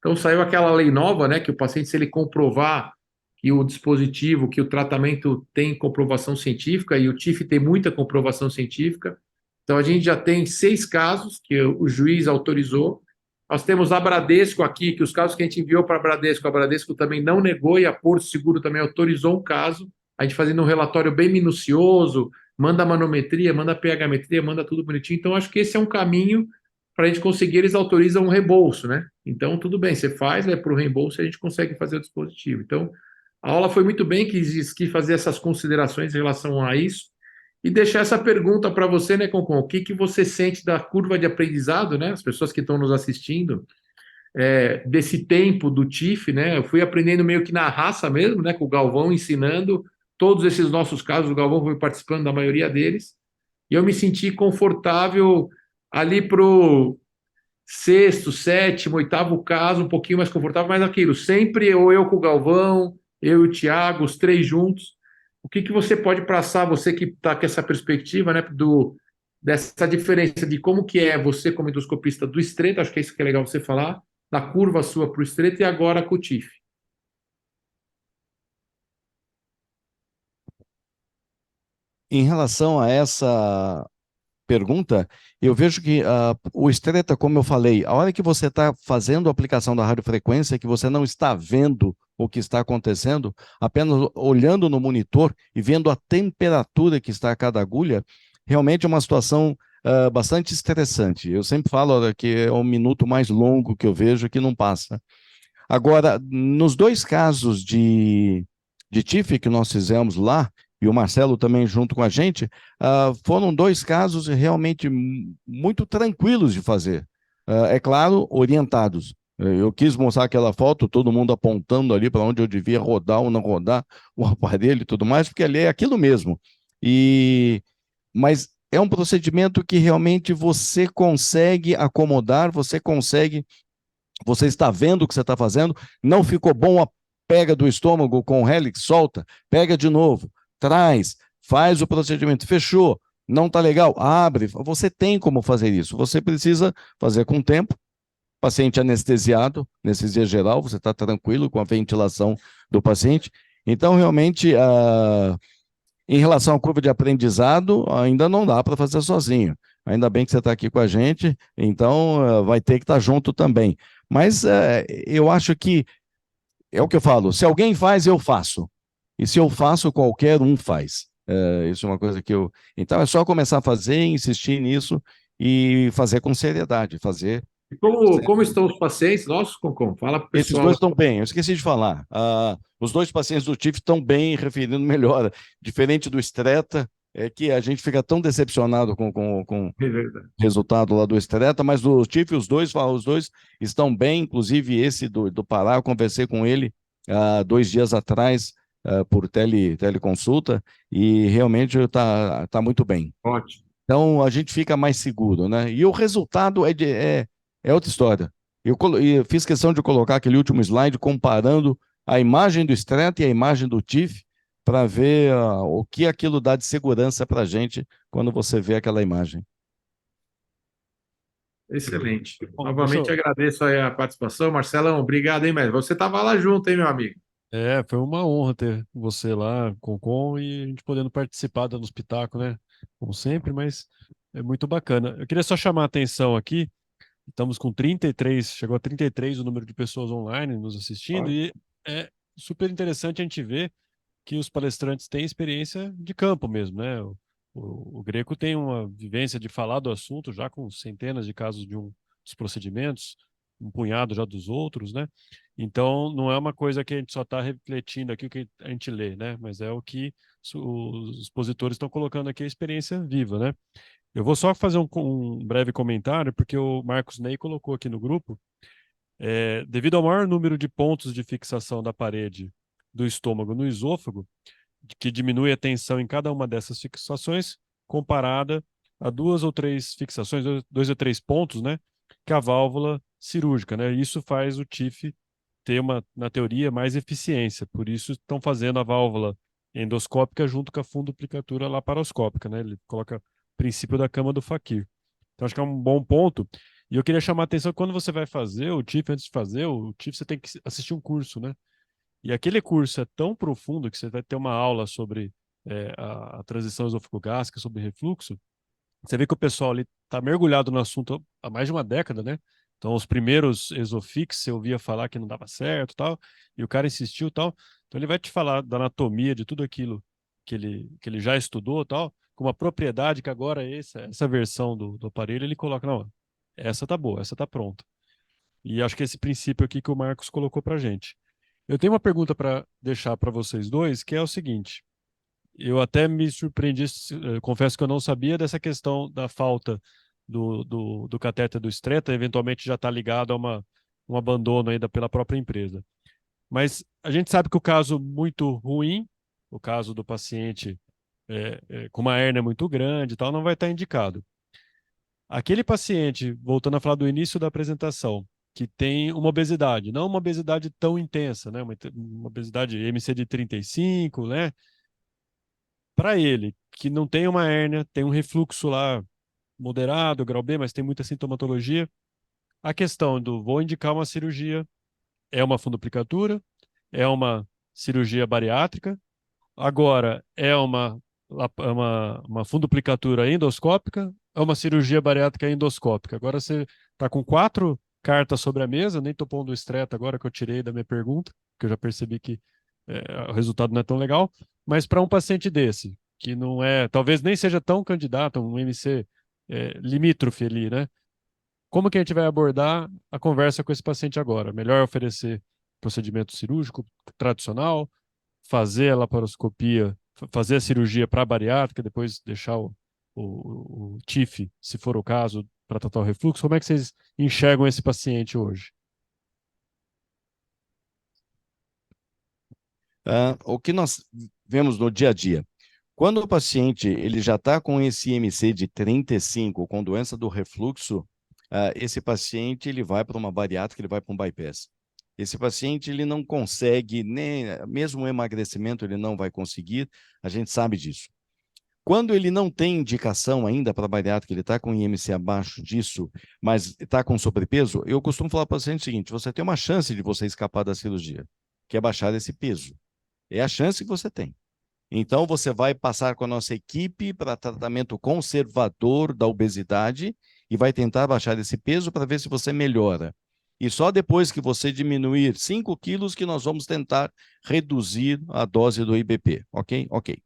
Speaker 3: Então, saiu aquela lei nova, né, que o paciente, se ele comprovar que o dispositivo, que o tratamento tem comprovação científica, e o TIF tem muita comprovação científica. Então, a gente já tem 6 casos que o juiz autorizou, Nós temos a Bradesco aqui, que os casos que a gente enviou para a Bradesco também não negou e a Porto Seguro também autorizou um caso. A gente fazendo um relatório bem minucioso, manda manometria, manda pH-metria, manda tudo bonitinho. Então, acho que esse é um caminho para a gente conseguir, eles autorizam um reembolso, né? Então, tudo bem, você faz, para o reembolso e a gente consegue fazer o dispositivo. Então, a aula foi muito bem, quis fazer essas considerações em relação a isso e deixar essa pergunta para você, né, Concon? O que que você sente da curva de aprendizado, né? As pessoas que estão nos assistindo, desse tempo do TIF, né? Eu fui aprendendo meio que na raça mesmo, né? Com o Galvão ensinando todos esses nossos casos, o Galvão foi participando da maioria deles, e eu me senti confortável ali pro sexto, sétimo, oitavo caso, um pouquinho mais confortável, mas aquilo, sempre ou eu com o Galvão, eu e o Thiago, os três juntos. O que que você pode passar, você que está com essa perspectiva, né, dessa diferença de como que é você como endoscopista do estreito, acho que é isso que é legal você falar, da curva sua para o estreito e agora com o TIF.
Speaker 2: Em relação a essa pergunta, eu vejo que o Streta, como eu falei, a hora que você está fazendo a aplicação da radiofrequência, que você não está vendo o que está acontecendo, apenas olhando no monitor e vendo a temperatura que está a cada agulha, realmente é uma situação bastante estressante. Eu sempre falo que é o minuto mais longo que eu vejo que não passa. Agora, nos dois casos de TIF que nós fizemos lá, e o Marcelo também junto com a gente, foram dois casos realmente muito tranquilos de fazer. É claro, orientados. Eu quis mostrar aquela foto, todo mundo apontando ali para onde eu devia rodar ou não rodar o aparelho e tudo mais, porque ali é aquilo mesmo. Mas é um procedimento que realmente você consegue acomodar, você está vendo o que você está fazendo, não ficou bom, pega do estômago com o Helix, solta, pega de novo, traz, faz o procedimento, fechou, não está legal, abre. Você tem como fazer isso, você precisa fazer com tempo, paciente anestesiado, anestesia geral, você está tranquilo com a ventilação do paciente. Então, realmente, em relação à curva de aprendizado, ainda não dá para fazer sozinho. Ainda bem que você está aqui com a gente, então vai ter que estar junto também. Mas eu acho que é o que eu falo: se alguém faz, eu faço. E se eu faço, qualquer um faz. Isso é uma coisa que eu. Então é só começar a fazer, insistir nisso e fazer com seriedade, fazer.
Speaker 3: E como estão os pacientes nossos, Concon? Fala para o
Speaker 2: Esses
Speaker 3: pessoal.
Speaker 2: dois estão bem, eu esqueci de falar. Os dois pacientes do TIF estão bem, referindo melhora. Diferente do Streta, é que a gente fica tão decepcionado com o
Speaker 3: É verdade.
Speaker 2: resultado lá do Streta, mas do TIF, os dois estão bem, inclusive esse do Pará, eu conversei com ele 2 dias atrás, por teleconsulta, e realmente tá muito bem.
Speaker 3: Ótimo.
Speaker 2: Então a gente fica mais seguro, né? E o resultado é outra história. Eu fiz questão de colocar aquele último slide comparando a imagem do Strata e a imagem do TIF para ver o que aquilo dá de segurança para a gente quando você vê aquela imagem.
Speaker 3: Excelente.
Speaker 1: Bom,
Speaker 3: Novamente agradeço aí a participação. Marcelão, obrigado, hein, mestre? Você estava lá junto, hein, meu amigo?
Speaker 1: foi uma honra ter você lá, Concon, e a gente podendo participar dando os pitacos, né? Como sempre, mas é muito bacana. Eu queria só chamar a atenção aqui. Estamos com 33, chegou a 33 o número de pessoas online nos assistindo, e é super interessante a gente ver que os palestrantes têm experiência de campo mesmo, né? O Greco tem uma vivência de falar do assunto já com centenas de casos de dos procedimentos, um punhado já dos outros, né? Então, não é uma coisa que a gente só está refletindo aqui o que a gente lê, né? Mas é o que os expositores estão colocando aqui, a experiência viva, né? Eu vou só fazer um breve comentário, porque o Marcos Ney colocou aqui no grupo, devido ao maior número de pontos de fixação da parede do estômago no esôfago, que diminui a tensão em cada uma dessas fixações, comparada a duas ou três fixações, dois ou três pontos, né, que a válvula cirúrgica, né? Isso faz o TIF ter na teoria, mais eficiência. Por isso estão fazendo a válvula endoscópica junto com a fundoplicatura laparoscópica, né? Ele coloca o princípio da cama do Fakir. Então acho que é um bom ponto. E eu queria chamar a atenção que quando você vai fazer o TIF, antes de fazer o TIF, você tem que assistir um curso, né? E aquele curso é tão profundo que você vai ter uma aula sobre a transição esofagogástrica, sobre refluxo. Você vê que o pessoal ali está mergulhado no assunto há mais de uma década, né? Então, os primeiros Exofix, você ouvia falar que não dava certo, tal, e o cara insistiu, tal. Então, ele vai te falar da anatomia, de tudo aquilo que ele já estudou, tal, com uma propriedade que agora essa versão do aparelho ele coloca, não, essa tá boa, essa tá pronta. E acho que esse princípio aqui que o Marcos colocou para gente. Eu tenho uma pergunta para deixar para vocês dois, que é o seguinte: eu até me surpreendi, confesso que eu não sabia dessa questão da falta do catéter do Stretta, eventualmente já está ligado a um abandono ainda pela própria empresa. Mas a gente sabe que o caso muito ruim, o caso do paciente com uma hérnia muito grande e tal, não vai estar indicado. Aquele paciente, voltando a falar do início da apresentação, que tem uma obesidade, não uma obesidade tão intensa, né? Uma obesidade MC de 35, né? Para ele, que não tem uma hérnia, tem um refluxo lá moderado, grau B, mas tem muita sintomatologia, a questão do vou indicar uma cirurgia é uma fundoplicatura, é uma cirurgia bariátrica, agora é uma fundoplicatura endoscópica, é uma cirurgia bariátrica endoscópica. Agora você está com 4 cartas sobre a mesa, nem estou pondo o estreta agora que eu tirei da minha pergunta, que eu já percebi que o resultado não é tão legal, mas para um paciente desse, que não é, talvez nem seja tão candidato, um MC limítrofe ali, né? Como que a gente vai abordar a conversa com esse paciente agora? Melhor oferecer procedimento cirúrgico tradicional, fazer a laparoscopia, fazer a cirurgia para a bariátrica, depois deixar o TIF, se for o caso, para tratar o refluxo. Como é que vocês enxergam esse paciente hoje?
Speaker 2: O que nós vemos no dia a dia? Quando o paciente ele já está com esse IMC de 35, com doença do refluxo, esse paciente ele vai para uma bariátrica, ele vai para um bypass. Esse paciente ele não consegue, nem mesmo o emagrecimento ele não vai conseguir, a gente sabe disso. Quando ele não tem indicação ainda para bariátrica, ele está com IMC abaixo disso, mas está com sobrepeso, eu costumo falar para o paciente o seguinte: você tem uma chance de você escapar da cirurgia, que é baixar esse peso. É a chance que você tem. Então, você vai passar com a nossa equipe para tratamento conservador da obesidade e vai tentar baixar esse peso para ver se você melhora. E só depois que você diminuir 5 quilos que nós vamos tentar reduzir a dose do IBP, ok? Ok.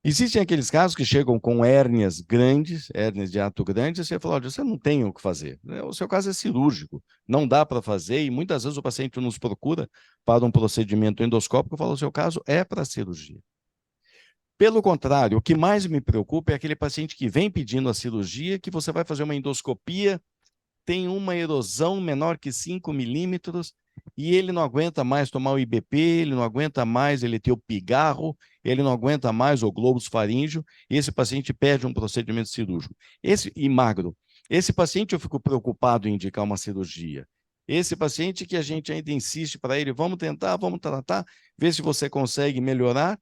Speaker 2: Existem aqueles casos que chegam com hérnias grandes, hérnias de ato grande, e você fala: olha, você não tem o que fazer. O seu caso é cirúrgico, não dá para fazer, e muitas vezes o paciente nos procura para um procedimento endoscópico e fala: o seu caso é para cirurgia. Pelo contrário, o que mais me preocupa é aquele paciente que vem pedindo a cirurgia, que você vai fazer uma endoscopia, tem uma erosão menor que 5 milímetros e ele não aguenta mais tomar o IBP, ele não aguenta mais ele ter o pigarro, ele não aguenta mais o globus faríngeo, e esse paciente pede um procedimento cirúrgico. E magro. Esse paciente eu fico preocupado em indicar uma cirurgia. Esse paciente que a gente ainda insiste para ele: vamos tentar, vamos tratar, ver se você consegue melhorar,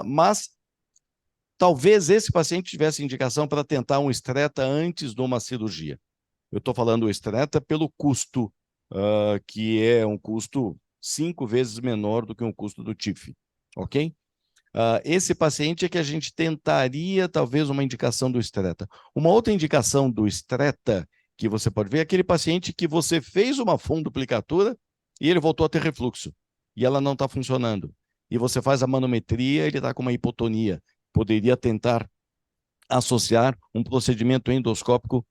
Speaker 2: mas talvez esse paciente tivesse indicação para tentar um estreta antes de uma cirurgia. Eu estou falando estreta pelo custo, que é um custo 5 vezes menor do que um custo do TIF, ok? Esse paciente é que a gente tentaria talvez uma indicação do estreta. Uma outra indicação do estreta que você pode ver é aquele paciente que você fez uma fundoplicatura e ele voltou a ter refluxo e ela não está funcionando. E você faz a manometria, ele está com uma hipotonia. Poderia tentar associar um procedimento endoscópico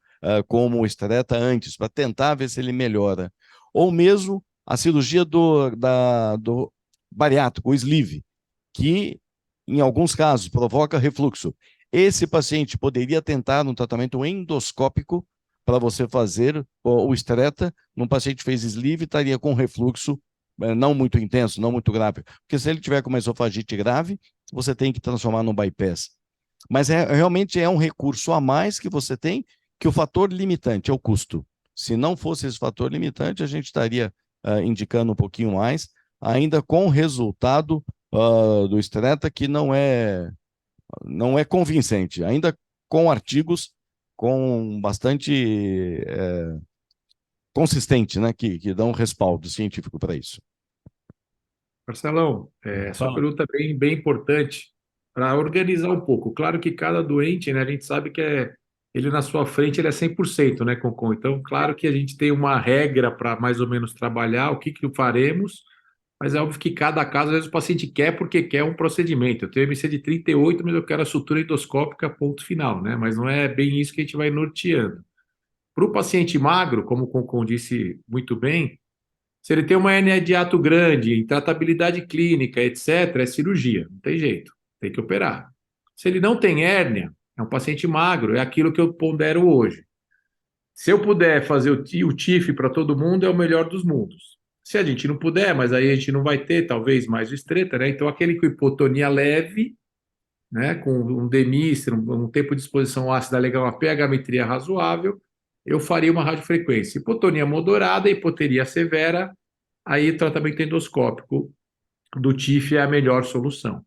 Speaker 2: como o estreta antes, para tentar ver se ele melhora. Ou mesmo a cirurgia do bariátrico, o sleeve, que em alguns casos provoca refluxo. Esse paciente poderia tentar um tratamento endoscópico para você fazer o estreta num paciente que fez sleeve, estaria com refluxo não muito intenso, não muito grave. Porque se ele tiver com uma esofagite grave, você tem que transformar num bypass. Mas realmente é um recurso a mais que você tem, que o fator limitante é o custo. Se não fosse esse fator limitante, a gente estaria indicando um pouquinho mais, ainda com o resultado do Strata, que não é convincente, ainda com artigos com bastante consistente, né, que dão respaldo científico para isso.
Speaker 3: Marcelão, sua
Speaker 1: Fala.
Speaker 3: pergunta é bem importante para organizar um pouco. Claro que cada doente, né, a gente sabe que ele na sua frente ele é 100%, né, Concon? Então, claro que a gente tem uma regra para mais ou menos trabalhar, o que faremos, mas é óbvio que cada caso, às vezes o paciente quer porque quer um procedimento. Eu tenho MC de 38, mas eu quero a sutura endoscópica, ponto final, né? Mas não é bem isso que a gente vai norteando. Para o paciente magro, como o Concon disse muito bem, se ele tem uma hernia de hiato grande, intratabilidade clínica, etc., é cirurgia, não tem jeito, tem que operar. Se ele não tem hérnia, é um paciente magro, é aquilo que eu pondero hoje. Se eu puder fazer o TIF para todo mundo, é o melhor dos mundos. Se a gente não puder, mas aí a gente não vai ter, talvez, mais o estreita, né? Então, aquele com hipotonia leve, né? Com um DMIST, um tempo de exposição ácida legal, uma pH-metria razoável, eu faria uma radiofrequência. Hipotonia moderada, hipoteria severa, aí o tratamento endoscópico do TIF é a melhor solução.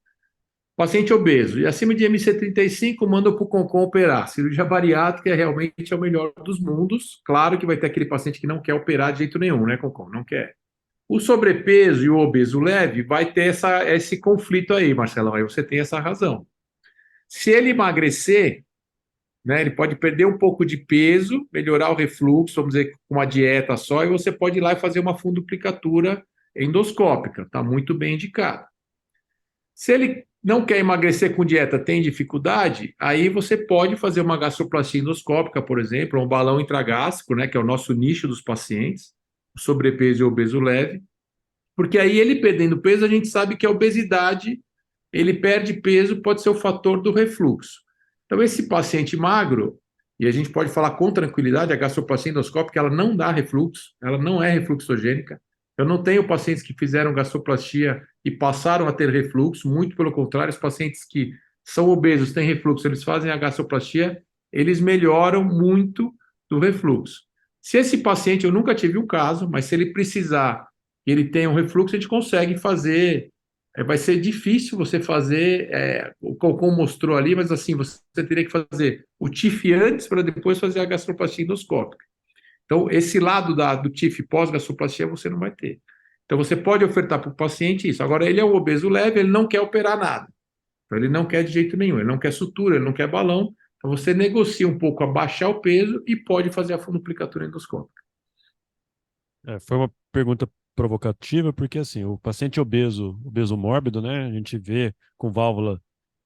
Speaker 3: Paciente obeso e acima de MC35, manda para o Concon operar. Cirurgia bariátrica realmente é o melhor dos mundos. Claro que vai ter aquele paciente que não quer operar de jeito nenhum, né, Concon? Não quer. O sobrepeso e o obeso leve vai ter esse conflito aí, Marcelão. Aí você tem essa razão. Se ele emagrecer, né, ele pode perder um pouco de peso, melhorar o refluxo, vamos dizer, com uma dieta só, e você pode ir lá e fazer uma fundoplicatura endoscópica. Está muito bem indicado. Se ele não quer emagrecer com dieta, tem dificuldade, aí você pode fazer uma gastroplastia endoscópica, por exemplo, um balão intragástrico, né, que é o nosso nicho dos pacientes, sobrepeso e obeso leve, porque aí ele perdendo peso, a gente sabe que a obesidade, ele perde peso, pode ser o fator do refluxo. Então, esse paciente magro, e a gente pode falar com tranquilidade, a gastroplastia endoscópica, ela não dá refluxo, ela não é refluxogênica. Eu não tenho pacientes que fizeram gastroplastia e passaram a ter refluxo, muito pelo contrário, os pacientes que são obesos, têm refluxo, eles fazem a gastroplastia, eles melhoram muito do refluxo. Se esse paciente, eu nunca tive um caso, mas se ele precisar e ele tem um refluxo, a gente consegue fazer. Vai ser difícil você fazer, o Cocom mostrou ali, mas assim, você teria que fazer o TIF antes para depois fazer a gastroplastia endoscópica. Então, esse lado do TIF pós-gastroplastia você não vai ter. Então, você pode ofertar para o paciente isso. Agora, ele é um obeso leve, ele não quer operar nada. Então, ele não quer de jeito nenhum, ele não quer sutura, ele não quer balão. Então, você negocia um pouco abaixar o peso e pode fazer a fundoplicatura endoscópica.
Speaker 1: Foi uma pergunta provocativa, porque assim, o paciente obeso, obeso mórbido, né, a gente vê com válvula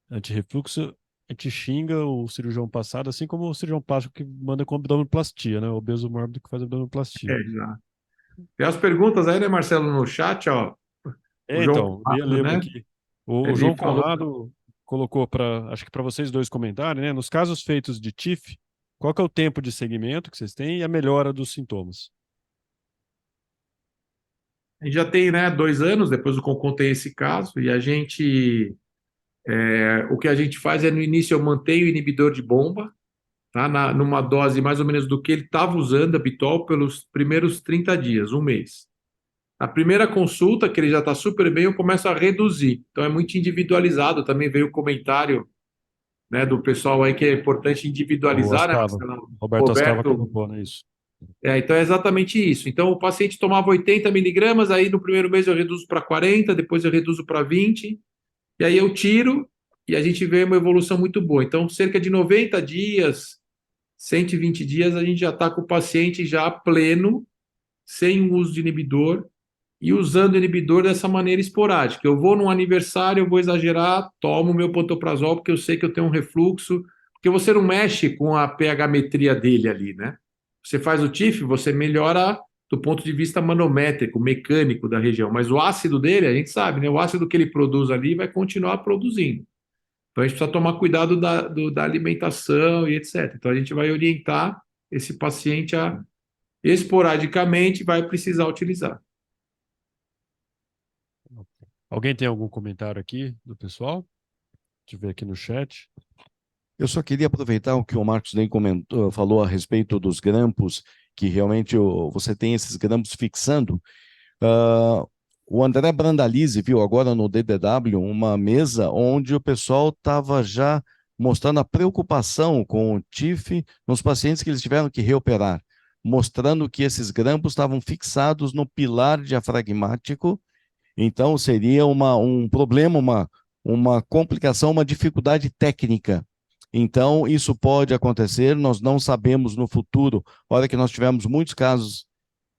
Speaker 1: antirrefluxo, a gente xinga o cirurgião passado, assim como o cirurgião plástico que manda com abdominoplastia, né, o obeso mórbido que faz abdominoplastia.
Speaker 3: Já. Tem as perguntas aí, né, Marcelo, no chat, ó. O João
Speaker 1: Então, eu ia
Speaker 3: Conrado,
Speaker 1: ler uma
Speaker 3: né?
Speaker 1: aqui. O
Speaker 3: Ele
Speaker 1: João
Speaker 3: falou.
Speaker 1: Conrado colocou para, acho que para vocês dois comentarem, né, nos casos feitos de TIF, qual que é o tempo de segmento que vocês têm e a melhora dos sintomas?
Speaker 3: A gente já tem, né, 2 anos, depois do Concon tem esse caso, e a gente, o que a gente faz é no início eu mantenho o inibidor de bomba, tá, numa dose mais ou menos do que ele estava usando, habitual, pelos primeiros 30 dias, um mês. A primeira consulta, que ele já está super bem, eu começo a reduzir. Então é muito individualizado, também veio o comentário, né, do pessoal aí que é importante
Speaker 1: O
Speaker 3: individualizar, né,
Speaker 1: Ascava,
Speaker 3: Marcelo?
Speaker 1: Roberto Ascava
Speaker 3: Roberto.
Speaker 1: colocou, né, isso.
Speaker 3: Então é exatamente isso. Então o paciente tomava 80 miligramas, aí no primeiro mês eu reduzo para 40, depois eu reduzo para 20, e aí eu tiro e a gente vê uma evolução muito boa. Então, cerca de 90 dias, 120 dias, a gente já está com o paciente já pleno, sem o uso de inibidor e usando o inibidor dessa maneira esporádica. Eu vou num aniversário, eu vou exagerar, tomo meu pantoprazol porque eu sei que eu tenho um refluxo, porque você não mexe com a pH-metria dele ali, né? Você faz o TIF, você melhora do ponto de vista manométrico, mecânico da região, mas o ácido dele, a gente sabe, né? O ácido que ele produz ali vai continuar produzindo. Então a gente precisa tomar cuidado da alimentação e etc. Então a gente vai orientar esse paciente a esporadicamente vai precisar utilizar.
Speaker 1: Alguém tem algum comentário aqui do pessoal? Deixa eu ver aqui no chat.
Speaker 2: Eu só queria aproveitar o que o Marcos nem comentou, falou a respeito dos grampos, que realmente você tem esses grampos fixando. Ah, o André Brandalize viu agora no DDW uma mesa onde o pessoal estava já mostrando a preocupação com o TIF nos pacientes que eles tiveram que reoperar, mostrando que esses grampos estavam fixados no pilar diafragmático. Então seria um problema, uma complicação, uma dificuldade técnica. Então, isso pode acontecer, nós não sabemos no futuro. Olha que nós tivemos muitos casos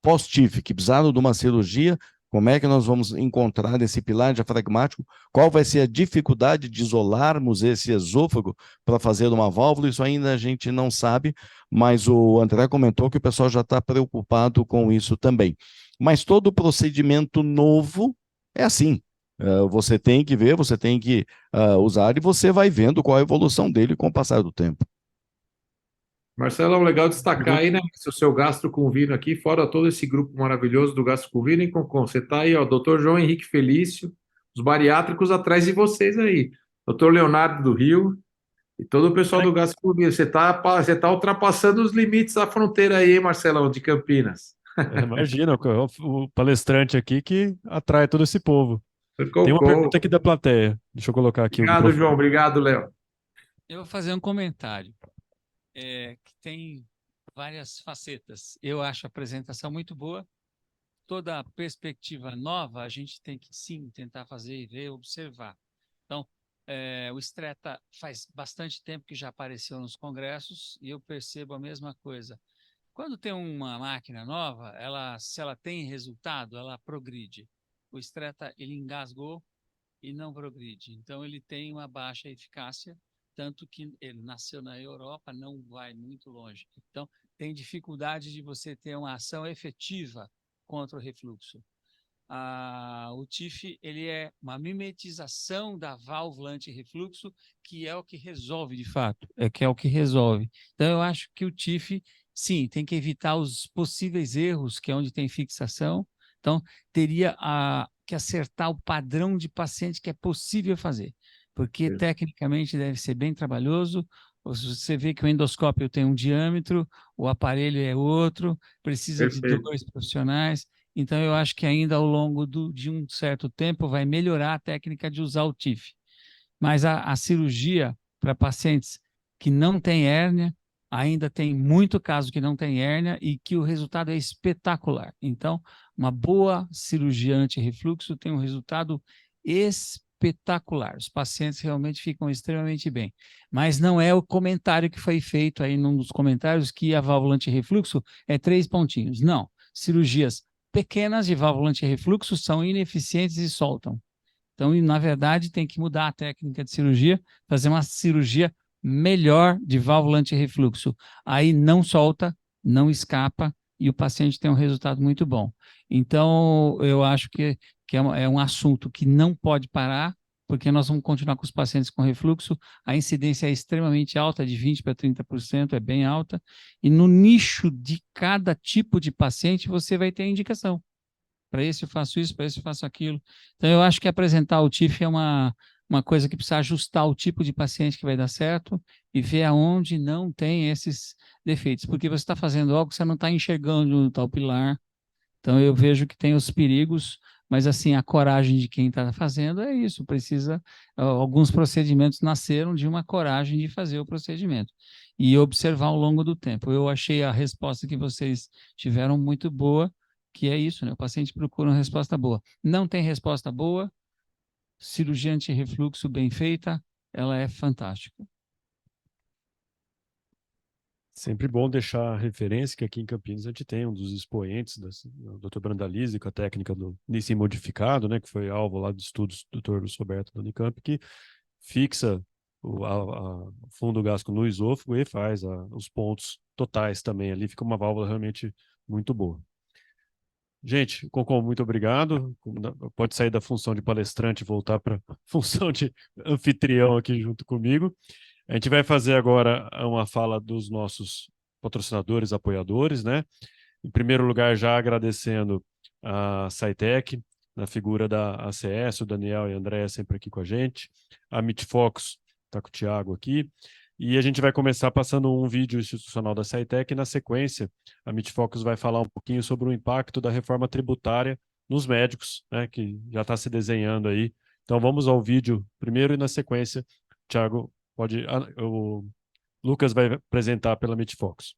Speaker 2: pós-TIF, que precisaram de uma cirurgia, como é que nós vamos encontrar esse pilar diafragmático? Qual vai ser a dificuldade de isolarmos esse esôfago para fazer uma válvula? Isso ainda a gente não sabe, mas o André comentou que o pessoal já está preocupado com isso também. Mas todo procedimento novo é assim. Você tem que ver, você tem que usar e você vai vendo qual a evolução dele com o passar do tempo.
Speaker 3: Marcelo, legal destacar aí, né, o seu Gastro com Vino aqui, fora todo esse grupo maravilhoso do Gastro com Vino, hein, Concon? Você tá aí, ó, doutor João Henrique Felício, os bariátricos atrás de vocês aí, doutor Leonardo do Rio e todo o pessoal do Gastro com Vino. Você tá ultrapassando os limites da fronteira aí, hein, Marcelão, de Campinas.
Speaker 1: Imagina, o palestrante aqui que atrai todo esse povo. Tem uma
Speaker 3: Concon.
Speaker 1: pergunta aqui da plateia. Deixa eu colocar aqui o
Speaker 3: Obrigado,
Speaker 1: microfone.
Speaker 3: João. Obrigado, Léo.
Speaker 4: Eu vou fazer um comentário que tem várias facetas. Eu acho a apresentação muito boa. Toda a perspectiva nova, a gente tem que sim tentar fazer e ver, observar. Então, o Streta faz bastante tempo que já apareceu nos congressos e eu percebo a mesma coisa. Quando tem uma máquina nova, se ela tem resultado, ela progride. O Streta, ele engasgou e não progride. Então, ele tem uma baixa eficácia, tanto que ele nasceu na Europa, não vai muito longe. Então, tem dificuldade de você ter uma ação efetiva contra o refluxo. O TIF, ele é uma mimetização da válvula anti-refluxo, que é o que resolve, de fato, que é o que resolve. Então, eu acho que o TIF, sim, tem que evitar os possíveis erros, que é onde tem fixação. Então, teria que acertar o padrão de paciente que é possível fazer, porque tecnicamente deve ser bem trabalhoso. Você vê que o endoscópio tem um diâmetro, o aparelho é outro, precisa de
Speaker 3: Perfeito.
Speaker 4: 2 profissionais. Então, eu acho que ainda ao longo de um certo tempo vai melhorar a técnica de usar o TIF. Mas a cirurgia para pacientes que não têm hérnia, ainda tem muito caso que não tem hérnia e que o resultado é espetacular. Então, uma boa cirurgia anti-refluxo tem um resultado espetacular. Os pacientes realmente ficam extremamente bem. Mas não é o comentário que foi feito aí num dos comentários que a válvula anti-refluxo é 3 pontinhos. Não. Cirurgias pequenas de válvula anti-refluxo são ineficientes e soltam. Então, na verdade, tem que mudar a técnica de cirurgia, fazer uma cirurgia melhor de válvula anti-refluxo. Aí não solta, não escapa e o paciente tem um resultado muito bom. Então, eu acho que é um assunto que não pode parar, porque nós vamos continuar com os pacientes com refluxo. A incidência é extremamente alta, de 20% para 30%, é bem alta. E no nicho de cada tipo de paciente, você vai ter indicação. Para esse eu faço isso, para esse eu faço aquilo. Então, eu acho que apresentar o TIF é uma coisa que precisa ajustar o tipo de paciente que vai dar certo e ver aonde não tem esses defeitos. Porque você está fazendo algo que você não está enxergando no tal pilar. Então, eu vejo que tem os perigos, mas, assim, a coragem de quem está fazendo é isso. Precisa... Alguns procedimentos nasceram de uma coragem de fazer o procedimento e observar ao longo do tempo. Eu achei a resposta que vocês tiveram muito boa, que é isso, né? O paciente procura uma resposta boa. Não tem resposta boa, cirurgia anti-refluxo bem feita, ela é fantástica.
Speaker 1: Sempre bom deixar a referência que aqui em Campinas a gente tem um dos expoentes, o Dr. Brandalize, com a técnica do Nissen modificado, né, que foi alvo lá de estudos do Dr. Roberto da Unicamp, que fixa o fundo gástrico no esôfago e faz os pontos totais também. Ali fica uma válvula realmente muito boa. Gente, Concon, muito obrigado. Pode sair da função de palestrante e voltar para a função de anfitrião aqui junto comigo. A gente vai fazer agora uma fala dos nossos patrocinadores, apoiadores, né? Em primeiro lugar, já agradecendo a Saitec, na figura da ACS, o Daniel e a Andréa sempre aqui com a gente. A MITFOX está com o Thiago aqui. E a gente vai começar passando um vídeo institucional da Saitec e, na sequência, a MITFOX vai falar um pouquinho sobre o impacto da reforma tributária nos médicos, né, que já está se desenhando aí. Então, vamos ao vídeo primeiro e, na sequência, Thiago, o Lucas vai apresentar pela MITFOX.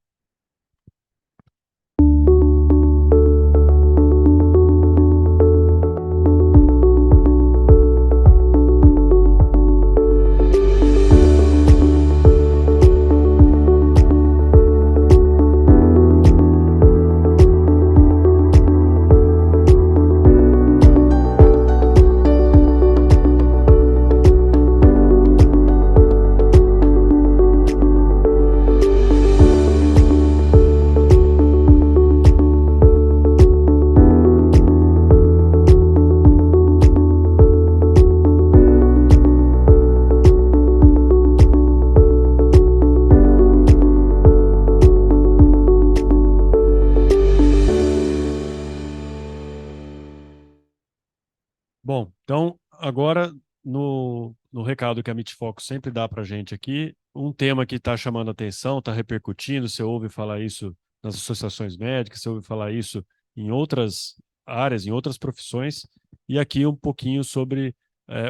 Speaker 1: Então, agora, no recado que a MITFOCO sempre dá para a gente aqui, um tema que está chamando a atenção, está repercutindo, você ouve falar isso nas associações médicas, você ouve falar isso em outras áreas, em outras profissões, e aqui um pouquinho sobre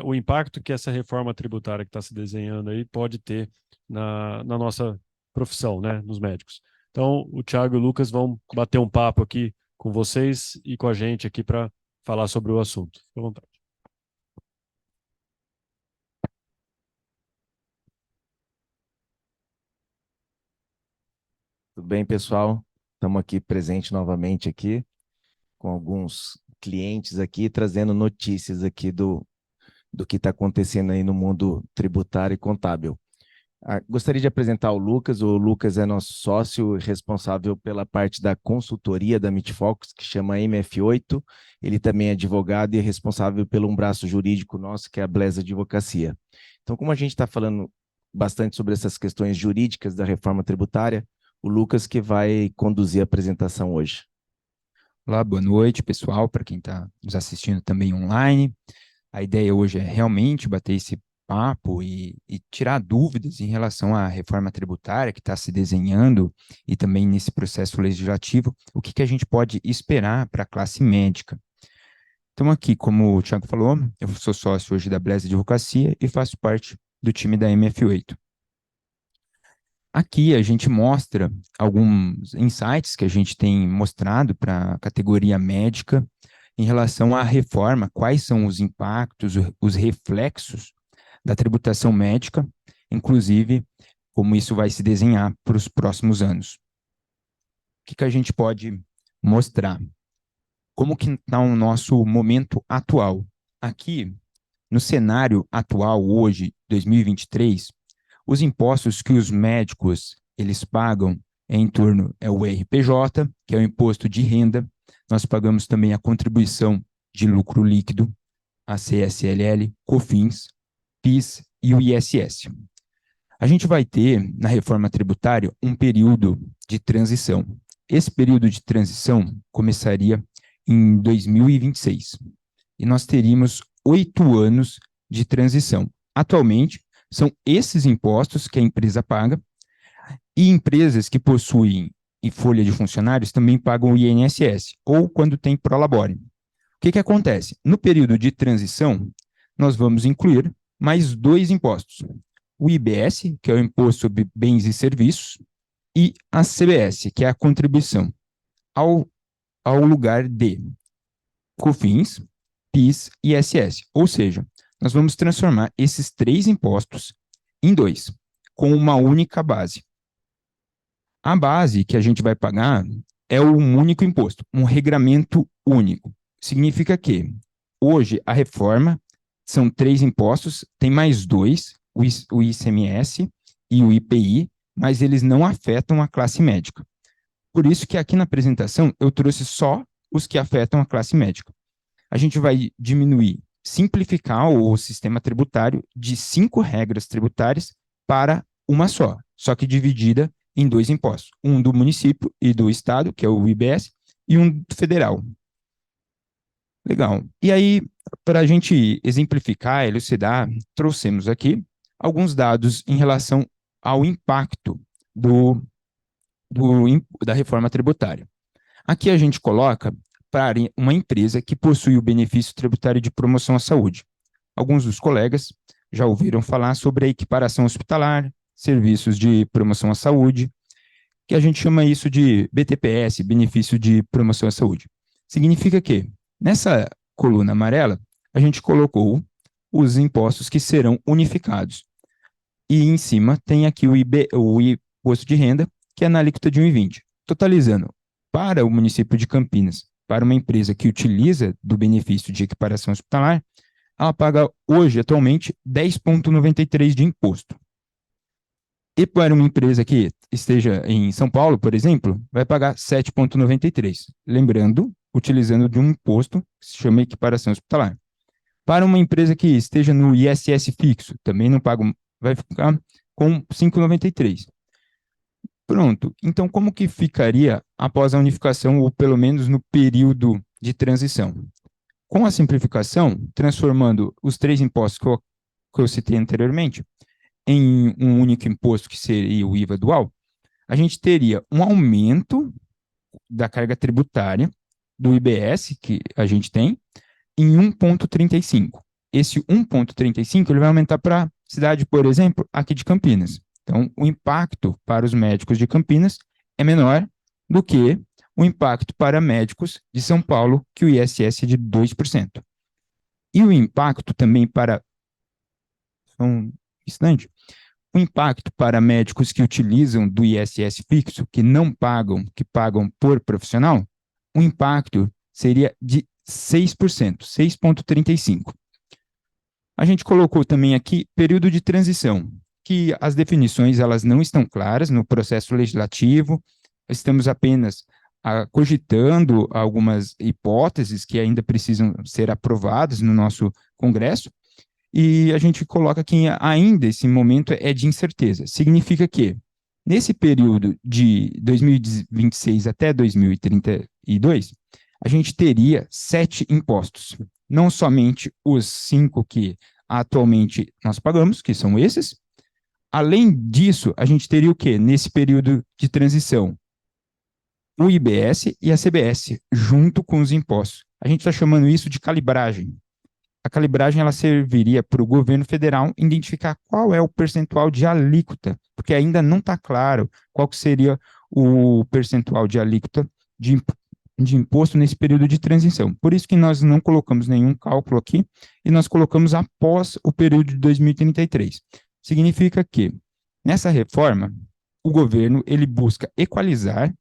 Speaker 1: o impacto que essa reforma tributária que está se desenhando aí pode ter na nossa profissão, né, nos médicos. Então, o Thiago e o Lucas vão bater um papo aqui com vocês e com a gente aqui para falar sobre o assunto. Fique à vontade.
Speaker 5: Tudo bem, pessoal? Estamos aqui presente novamente aqui com alguns clientes aqui trazendo notícias aqui do que está acontecendo aí no mundo tributário e contábil. Gostaria de apresentar o Lucas. O Lucas é nosso sócio responsável pela parte da consultoria da MITFOCO, que chama MF8. Ele também é advogado e é responsável pelo um braço jurídico nosso, que é a Blesa Advocacia. Então, como a gente está falando bastante sobre essas questões jurídicas da reforma tributária, o Lucas que vai conduzir a apresentação hoje.
Speaker 6: Olá, boa noite, pessoal, para quem está nos assistindo também online. A ideia hoje é realmente bater esse papo e tirar dúvidas em relação à reforma tributária que está se desenhando e também nesse processo legislativo, o que a gente pode esperar para a classe médica. Então aqui, como o Thiago falou, eu sou sócio hoje da Blesa Advocacia e faço parte do time da MF8. Aqui a gente mostra alguns insights que a gente tem mostrado para a categoria médica em relação à reforma, quais são os impactos, os reflexos da tributação médica, inclusive como isso vai se desenhar para os próximos anos. O que a gente pode mostrar? Como que está o nosso momento atual? Aqui, no cenário atual, hoje, 2023, os impostos que os médicos eles pagam é o RPJ, que é o imposto de renda. Nós pagamos também a contribuição de lucro líquido, a CSLL, COFINS, PIS e o ISS. A gente vai ter, na reforma tributária, um período de transição. Esse período de transição começaria em 2026. E nós teríamos 8 anos de transição. Atualmente, são esses impostos que a empresa paga, e empresas que possuem folha de funcionários também pagam o INSS, ou quando tem prolabore. O que acontece? No período de transição, nós vamos incluir mais 2 impostos. O IBS, que é o Imposto sobre Bens e Serviços, e a CBS, que é a contribuição ao lugar de COFINS, PIS e ISS. Ou seja, nós vamos transformar esses 3 impostos em 2, com uma única base. A base que a gente vai pagar é um único imposto, um regramento único. Significa que hoje a reforma são 3 impostos, tem mais 2, o ICMS e o IPI, mas eles não afetam a classe médica. Por isso que aqui na apresentação eu trouxe só os que afetam a classe médica. A gente vai simplificar o sistema tributário de 5 regras tributárias para uma só que dividida em 2 impostos. Um do município e do estado, que é o IBS, e um federal. Legal. E aí, para a gente exemplificar, elucidar, trouxemos aqui alguns dados em relação ao impacto da reforma tributária. Aqui a gente coloca para uma empresa que possui o benefício tributário de promoção à saúde. Alguns dos colegas já ouviram falar sobre a equiparação hospitalar, serviços de promoção à saúde, que a gente chama isso de BTPS, benefício de promoção à saúde. Significa que, nessa coluna amarela, a gente colocou os impostos que serão unificados. E em cima tem aqui o imposto de renda, que é na alíquota de 1,20. Totalizando, para o município de Campinas, para uma empresa que utiliza do benefício de equiparação hospitalar, ela paga hoje, atualmente, 10,93 de imposto. E para uma empresa que esteja em São Paulo, por exemplo, vai pagar 7,93. Lembrando, utilizando de um imposto que se chama equiparação hospitalar. Para uma empresa que esteja no ISS fixo, também não paga, vai ficar com 5,93. Pronto. Então, como que ficaria após a unificação, ou pelo menos no período de transição? Com a simplificação, transformando os 3 impostos que eu citei anteriormente em um único imposto, que seria o IVA dual, a gente teria um aumento da carga tributária do IBS, que a gente tem, em 1,35. Esse 1,35 ele vai aumentar para a cidade, por exemplo, aqui de Campinas. Então, o impacto para os médicos de Campinas é menor do que o impacto para médicos de São Paulo, que o ISS é de 2%. E o impacto também para... Um instante. O impacto para médicos que utilizam do ISS fixo, que não pagam, que pagam por profissional, o impacto seria de 6%, 6,35%. A gente colocou também aqui período de transição, que as definições elas não estão claras no processo legislativo, estamos apenas cogitando algumas hipóteses que ainda precisam ser aprovadas no nosso Congresso, e a gente coloca que ainda esse momento é de incerteza. Significa que, nesse período de 2026 até 2032, a gente teria 7 impostos. Não somente os 5 que atualmente nós pagamos, que são esses. Além disso, a gente teria o quê? Nesse período de transição, o IBS e a CBS, junto com os impostos. A gente está chamando isso de calibragem. A calibragem ela serviria para o governo federal identificar qual é o percentual de alíquota, porque ainda não está claro qual que seria o percentual de alíquota de imposto nesse período de transição. Por isso que nós não colocamos nenhum cálculo aqui, e nós colocamos após o período de 2033. Significa que, nessa reforma, o governo ele busca equalizar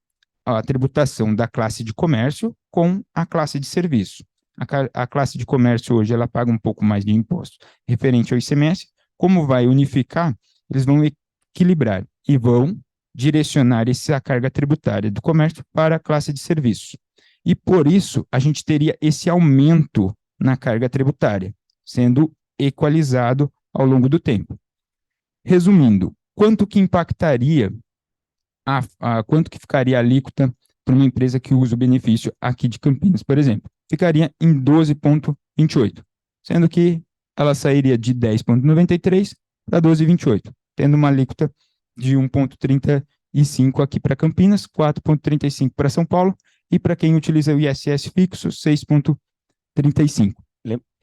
Speaker 6: a tributação da classe de comércio com a classe de serviço. A classe de comércio hoje ela paga um pouco mais de imposto referente ao ICMS. Como vai unificar, eles vão equilibrar e vão direcionar essa carga tributária do comércio para a classe de serviço. E por isso a gente teria esse aumento na carga tributária, sendo equalizado ao longo do tempo. Resumindo, quanto que impactaria, quanto que ficaria a alíquota para uma empresa que usa o benefício aqui de Campinas, por exemplo? Ficaria em 12,28, sendo que ela sairia de 10,93 para 12,28, tendo uma alíquota de 1,35 aqui para Campinas, 4,35 para São Paulo, e para quem utiliza o ISS fixo, 6,35.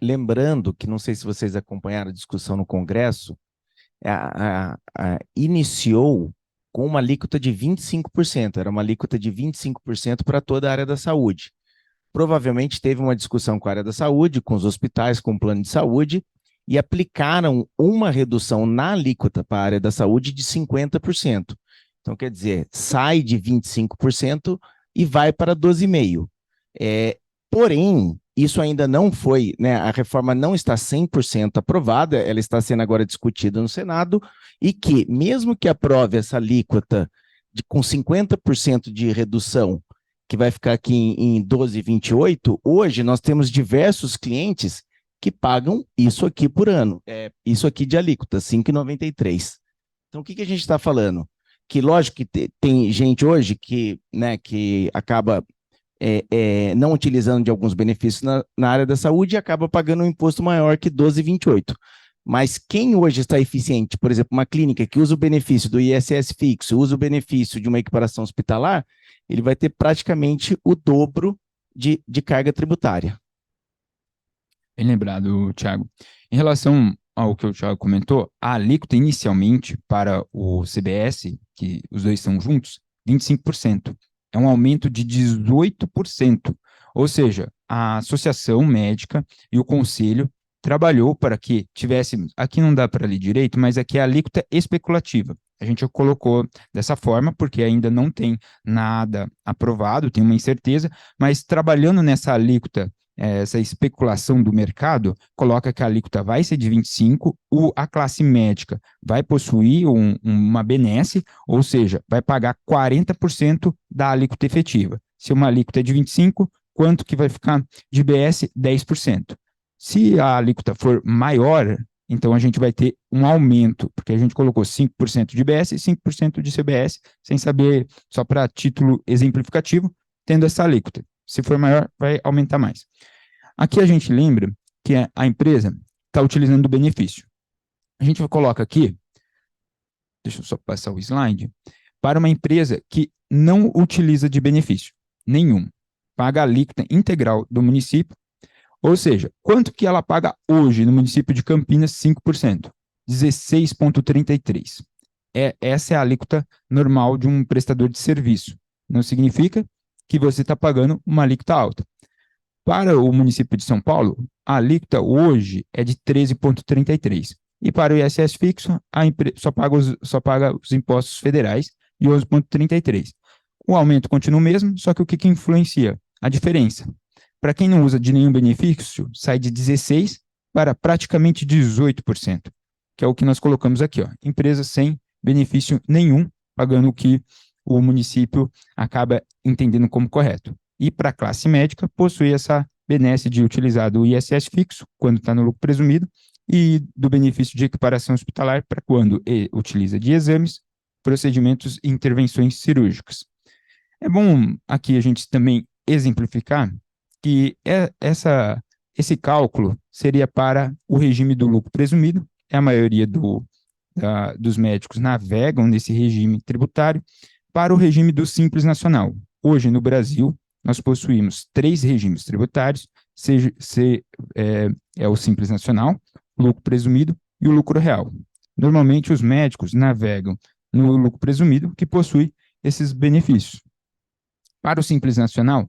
Speaker 5: Lembrando que, não sei se vocês acompanharam a discussão no Congresso, iniciou com uma alíquota de 25%, era uma alíquota de 25% para toda a área da saúde. Provavelmente teve uma discussão com a área da saúde, com os hospitais, com o plano de saúde, e aplicaram uma redução na alíquota para a área da saúde de 50%. Então, quer dizer, sai de 25% e vai para 12,5%. Porém, isso ainda não foi, né, a reforma não está 100% aprovada, ela está sendo agora discutida no Senado, e que, mesmo que aprove essa alíquota com 50% de redução, que vai ficar aqui em 12,28, hoje nós temos diversos clientes que pagam isso aqui por ano, isso aqui de alíquota, 5,93. Então, o que a gente está falando? Que, lógico, que tem gente hoje que, né, que acaba não utilizando de alguns benefícios na área da saúde e acaba pagando um imposto maior que 12,28. Mas quem hoje está eficiente, por exemplo, uma clínica que usa o benefício do ISS fixo, usa o benefício de uma equiparação hospitalar, ele vai ter praticamente o dobro de carga tributária.
Speaker 6: Bem lembrado, Thiago. Em relação ao que o Thiago comentou, a alíquota inicialmente para o CBS, que os dois são juntos, 25%. É um aumento de 18%. Ou seja, a Associação Médica e o Conselho trabalhou para que tivéssemos, aqui não dá para ler direito, mas aqui é a alíquota especulativa. A gente colocou dessa forma, porque ainda não tem nada aprovado, tem uma incerteza, mas trabalhando nessa alíquota, essa especulação do mercado, coloca que a alíquota vai ser de 25%, a classe médica vai possuir uma benesse, ou seja, vai pagar 40% da alíquota efetiva. Se uma alíquota é de 25%, quanto que vai ficar de IBS? 10%. Se a alíquota for maior, então a gente vai ter um aumento, porque a gente colocou 5% de IBS e 5% de CBS, sem saber, só para título exemplificativo, tendo essa alíquota. Se for maior, vai aumentar mais. Aqui a gente lembra que a empresa está utilizando o benefício. A gente coloca aqui, deixa eu só passar o slide, para uma empresa que não utiliza de benefício nenhum, paga a alíquota integral do município, ou seja, quanto que ela paga hoje no município de Campinas? 5%, 16,33. Essa é a alíquota normal de um prestador de serviço. Não significa que você está pagando uma alíquota alta. Para o município de São Paulo, a alíquota hoje é de 13,33. E para o ISS fixo, a só paga os impostos federais de 11,33. O aumento continua o mesmo, só que o que influencia? A diferença. Para quem não usa de nenhum benefício, sai de 16% para praticamente 18%, que é o que nós colocamos aqui, ó. Empresa sem benefício nenhum, pagando o que o município acaba entendendo como correto. E para a classe médica, possui essa benesse de utilizar do ISS fixo, quando está no lucro presumido, e do benefício de equiparação hospitalar para quando utiliza de exames, procedimentos e intervenções cirúrgicas. É bom aqui a gente também exemplificar que esse cálculo seria para o regime do lucro presumido, a maioria dos médicos navegam nesse regime tributário, para o regime do Simples Nacional. Hoje, no Brasil, nós possuímos 3 regimes tributários, é o Simples Nacional, o lucro presumido e o lucro real. Normalmente, os médicos navegam no lucro presumido, que possui esses benefícios. Para o Simples Nacional,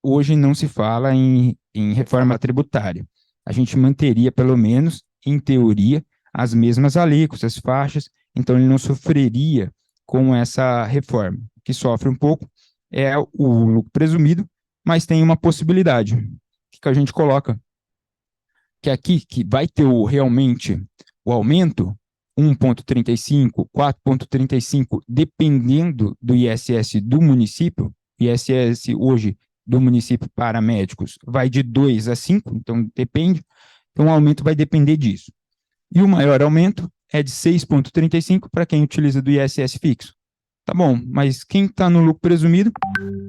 Speaker 6: hoje não se fala em reforma tributária. A gente manteria, pelo menos, em teoria, as mesmas alíquotas, faixas, então ele não sofreria com essa reforma. O que sofre um pouco é o lucro presumido, mas tem uma possibilidade. O que a gente coloca? Que aqui que vai ter realmente o aumento, 1,35, 4,35, dependendo do ISS do município. ISS hoje do município para médicos vai de 2 a 5, então depende. Então o aumento vai depender disso. E o maior aumento é de 6,35 para quem utiliza do ISS fixo. Tá bom, mas quem está no lucro presumido,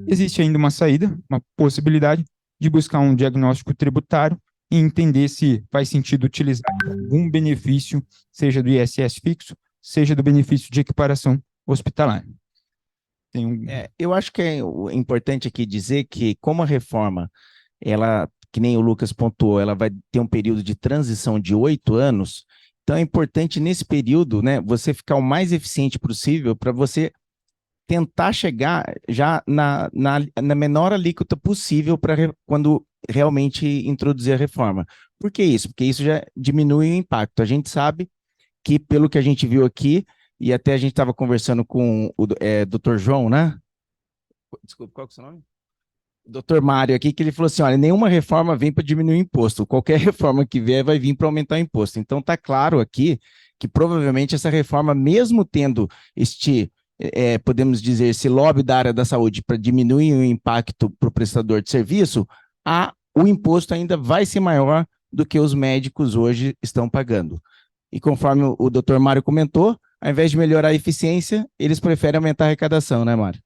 Speaker 6: existe ainda uma saída, uma possibilidade de buscar um diagnóstico tributário e entender se faz sentido utilizar algum benefício, seja do ISS fixo, seja do benefício de equiparação hospitalar.
Speaker 5: Eu acho que é importante aqui dizer que, como a reforma, ela, que nem o Lucas pontuou, ela vai ter um período de transição de 8 anos, então é importante nesse período, né, você ficar o mais eficiente possível para você tentar chegar já na menor alíquota possível para quando realmente introduzir a reforma. Por que isso? Porque isso já diminui o impacto. A gente sabe que, pelo que a gente viu aqui, e até a gente estava conversando com o Dr. João, né? Desculpa, qual que é o seu nome? Dr. Mário aqui, que ele falou assim, olha, nenhuma reforma vem para diminuir o imposto, qualquer reforma que vier vai vir para aumentar o imposto. Então está claro aqui que provavelmente essa reforma, mesmo tendo podemos dizer, esse lobby da área da saúde para diminuir o impacto para o prestador de serviço, o imposto ainda vai ser maior do que os médicos hoje estão pagando. E conforme o Dr. Mário comentou, ao invés de melhorar a eficiência, eles preferem aumentar a arrecadação, né, Mário?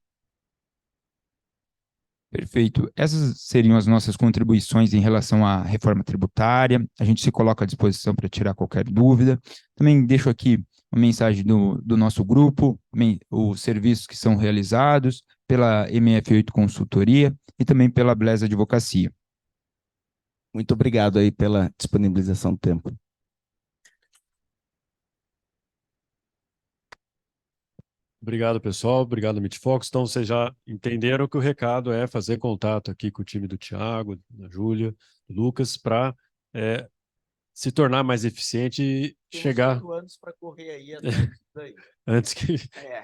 Speaker 6: Perfeito. Essas seriam as nossas contribuições em relação à reforma tributária. A gente se coloca à disposição para tirar qualquer dúvida. Também deixo aqui uma mensagem do nosso grupo, os serviços que são realizados pela MF8 Consultoria e também pela Blesa Advocacia.
Speaker 5: Muito obrigado aí pela disponibilização do tempo.
Speaker 1: Obrigado, pessoal. Obrigado, MeetFox. Então, vocês já entenderam que o recado é fazer contato aqui com o time do Thiago, da Júlia, do Lucas, para se tornar mais eficiente e chegar...
Speaker 5: 5 anos para correr aí
Speaker 1: antes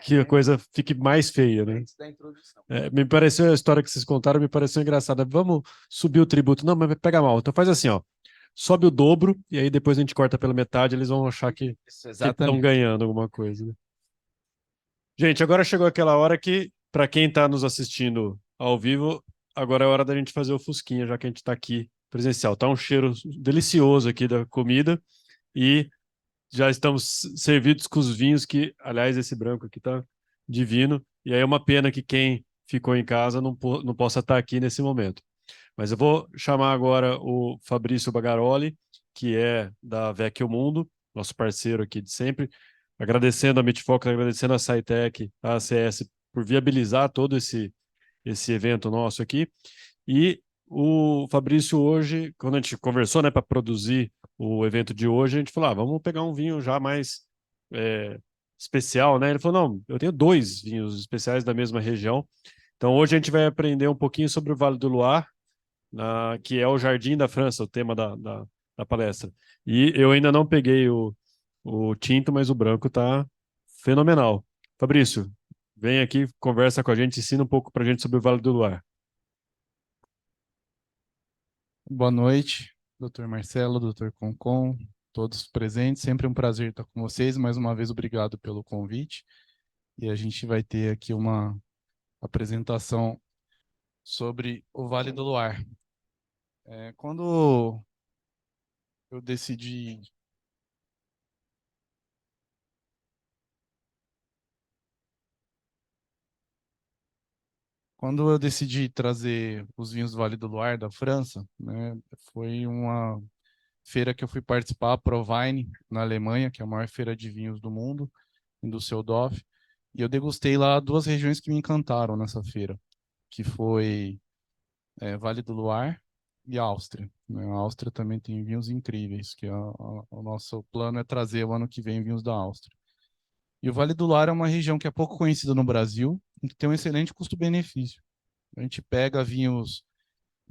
Speaker 1: que a coisa fique mais feia, né?
Speaker 5: Antes da introdução.
Speaker 1: Me pareceu, a história que vocês contaram me pareceu engraçada. Vamos subir o tributo. Não, mas vai pegar mal. Então faz assim, ó. Sobe o dobro e aí depois a gente corta pela metade, eles vão achar que estão ganhando alguma coisa, né? Gente, agora chegou aquela hora que, para quem está nos assistindo ao vivo, agora é hora da gente fazer o fusquinha, já que a gente está aqui presencial. Tá um cheiro delicioso aqui da comida e já estamos servidos com os vinhos que, aliás, esse branco aqui tá divino. E aí é uma pena que quem ficou em casa não possa estar aqui nesse momento. Mas Mas eu vou chamar agora o Fabrício Bagaroli, que é da Vecchio Mundo, nosso parceiro aqui de sempre, agradecendo a Meetfox, agradecendo a SciTech, a ACS, por viabilizar todo esse evento nosso aqui. E o Fabrício hoje, quando a gente conversou, né, para produzir o evento de hoje, a gente falou, vamos pegar um vinho já mais especial, né? Ele falou, não, eu tenho 2 vinhos especiais da mesma região. Então hoje a gente vai aprender um pouquinho sobre o Vale do Loire, que é o Jardim da França, o tema da palestra. E eu ainda não peguei o tinto, mas o branco tá fenomenal. Fabrício, vem aqui, conversa com a gente, ensina um pouco para a gente sobre o Vale do Loire.
Speaker 7: Boa noite, doutor Marcelo, doutor Concon, todos presentes. Sempre um prazer estar com vocês. Mais uma vez, obrigado pelo convite. E a gente vai ter aqui uma apresentação sobre o Vale do Loire. Quando eu decidi trazer os vinhos do Vale do Loire da França, né, foi uma feira que eu fui participar, a Provine, na Alemanha, que é a maior feira de vinhos do mundo, em Düsseldorf. E eu degustei lá 2 regiões que me encantaram nessa feira, que foi Vale do Loire e Áustria, né? A Áustria também tem vinhos incríveis, que o nosso plano é trazer o ano que vem vinhos da Áustria. E o Vale do Loire é uma região que é pouco conhecida no Brasil e que tem um excelente custo-benefício. A gente pega vinhos,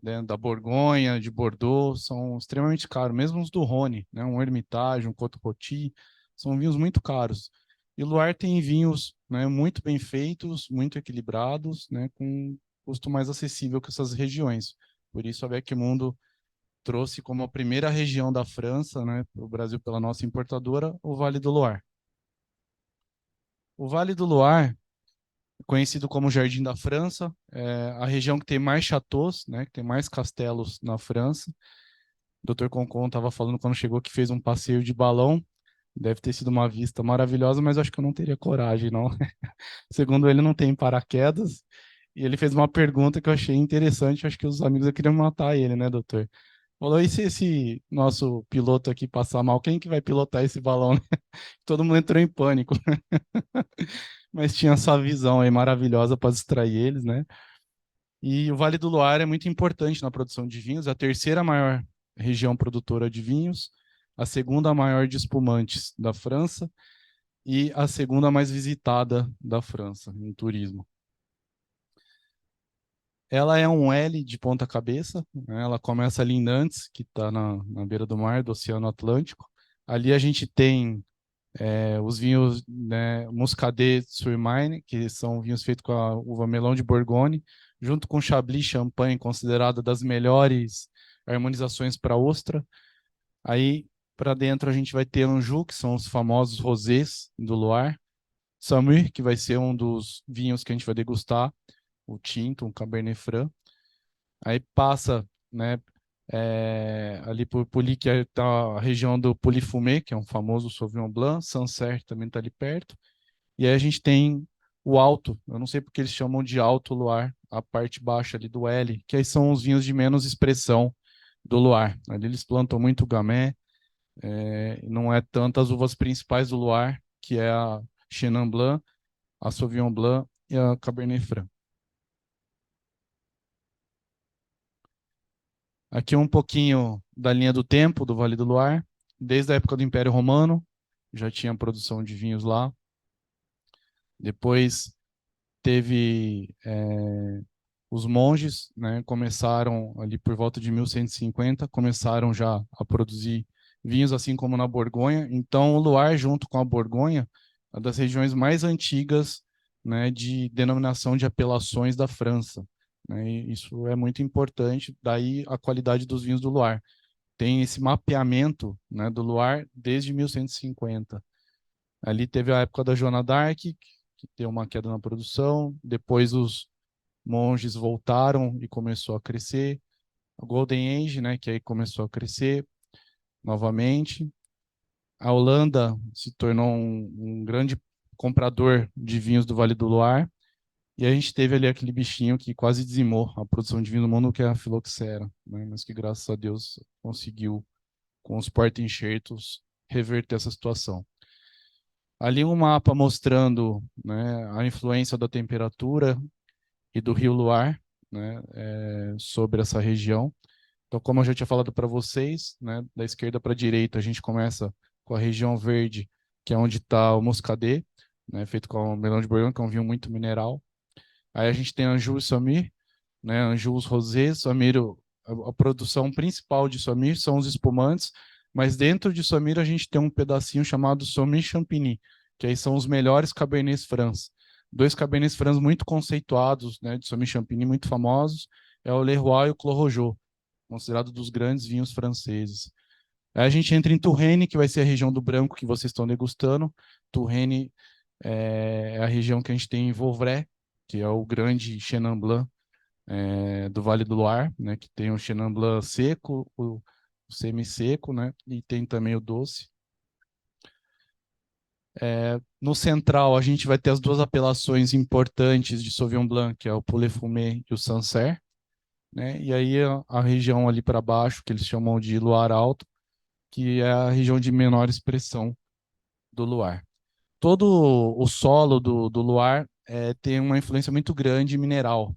Speaker 7: né, da Borgonha, de Bordeaux, são extremamente caros, mesmo os do Rhône, né, um Hermitage, um Côte-Rôti, são vinhos muito caros. E o Loire tem vinhos, né, muito bem feitos, muito equilibrados, né, com custo mais acessível que essas regiões. Por isso a Vecchimundo trouxe como a primeira região da França, né, para o Brasil pela nossa importadora, o Vale do Loire. O Vale do Loire, conhecido como Jardim da França, é a região que tem mais châteaux, né, que tem mais castelos na França. O Dr. Concon estava falando quando chegou que fez um passeio de balão. Deve ter sido uma vista maravilhosa, mas eu acho que eu não teria coragem, não. Segundo ele, não tem paraquedas. E ele fez uma pergunta que eu achei interessante. Acho que os amigos queriam matar ele, né, doutor? Falou, e se esse nosso piloto aqui passar mal, quem que vai pilotar esse balão? Todo mundo entrou em pânico. Mas tinha essa visão aí maravilhosa para distrair eles, né? E o Vale do Loire é muito importante na produção de vinhos, é a terceira maior região produtora de vinhos, a segunda maior de espumantes da França e a segunda mais visitada da França em turismo. Ela é um L de ponta cabeça, né? Ela começa ali em Nantes, que está na beira do mar, do Oceano Atlântico. Ali a gente tem os vinhos, né, Muscadet sur Marne, que são vinhos feitos com a uva melão de Bourgogne, junto com Chablis Champagne, considerada das melhores harmonizações para ostra. Aí, para dentro, a gente vai ter Anjou, que são os famosos rosés do Loire, Samur, que vai ser um dos vinhos que a gente vai degustar, o tinto, um Cabernet Franc. Aí passa, né, ali por Pouilly, que está a região do Pouilly-Fumé, que é um famoso Sauvignon Blanc, Sancerre também está ali perto. E aí a gente tem o Alto, eu não sei porque eles chamam de Alto Loire, a parte baixa ali do L, que aí são os vinhos de menos expressão do Loire. Ali eles plantam muito Gamay, não é tanto as uvas principais do Loire, que é a Chenin Blanc, a Sauvignon Blanc e a Cabernet Franc. Aqui um pouquinho da linha do tempo do Vale do Loire. Desde a época do Império Romano, já tinha produção de vinhos lá. Depois teve os monges, né, começaram ali por volta de 1150, começaram já a produzir vinhos, assim como na Borgonha. Então, o Loire, junto com a Borgonha, é uma das regiões mais antigas, né, de denominação de apelações da França, né? E isso é muito importante, daí a qualidade dos vinhos do Loire. Tem esse mapeamento, né, do Loire desde 1150. Ali teve a época da Joana d'Arc, que deu uma queda na produção, depois os monges voltaram e começou a crescer. A Golden Age, né, que aí começou a crescer novamente. A Holanda se tornou um grande comprador de vinhos do Vale do Loire. E a gente teve ali aquele bichinho que quase dizimou a produção de vinho no mundo, que é a filoxera, né? Mas que graças a Deus conseguiu, com os porta-enxertos, reverter essa situação. Ali um mapa mostrando, né, a influência da temperatura e do rio Loire, né, sobre essa região. Então, como eu já tinha falado para vocês, né, da esquerda para a direita, a gente começa com a região verde, que é onde está o Muscadet, né, feito com o melão de Borgonha, que é um vinho muito mineral. Aí a gente tem Anjou e Saumur, né, Anjous Rosé, Saumur, a produção principal de Saumur são os espumantes, mas dentro de Saumur a gente tem um pedacinho chamado Saumur Champigny, que aí são os melhores Cabernets Francs. Dois Cabernets Francs muito conceituados, né, de Saumur Champigny, muito famosos, é o Leroy e o Clos Rougeot, considerado dos grandes vinhos franceses. Aí a gente entra em Touraine, que vai ser a região do branco que vocês estão degustando. Touraine é a região que a gente tem em Vouvray, que é o grande Chenin Blanc do Vale do Loire, né, que tem o Chenin Blanc seco, o semi-seco, né, e tem também o doce. No central, a gente vai ter as duas apelações importantes de Sauvignon Blanc, que é o Poulet Fumé e o Sancerre, né, e aí a região ali para baixo, que eles chamam de Loire Alto, que é a região de menor expressão do Loire. Todo o solo do Loire tem uma influência muito grande mineral,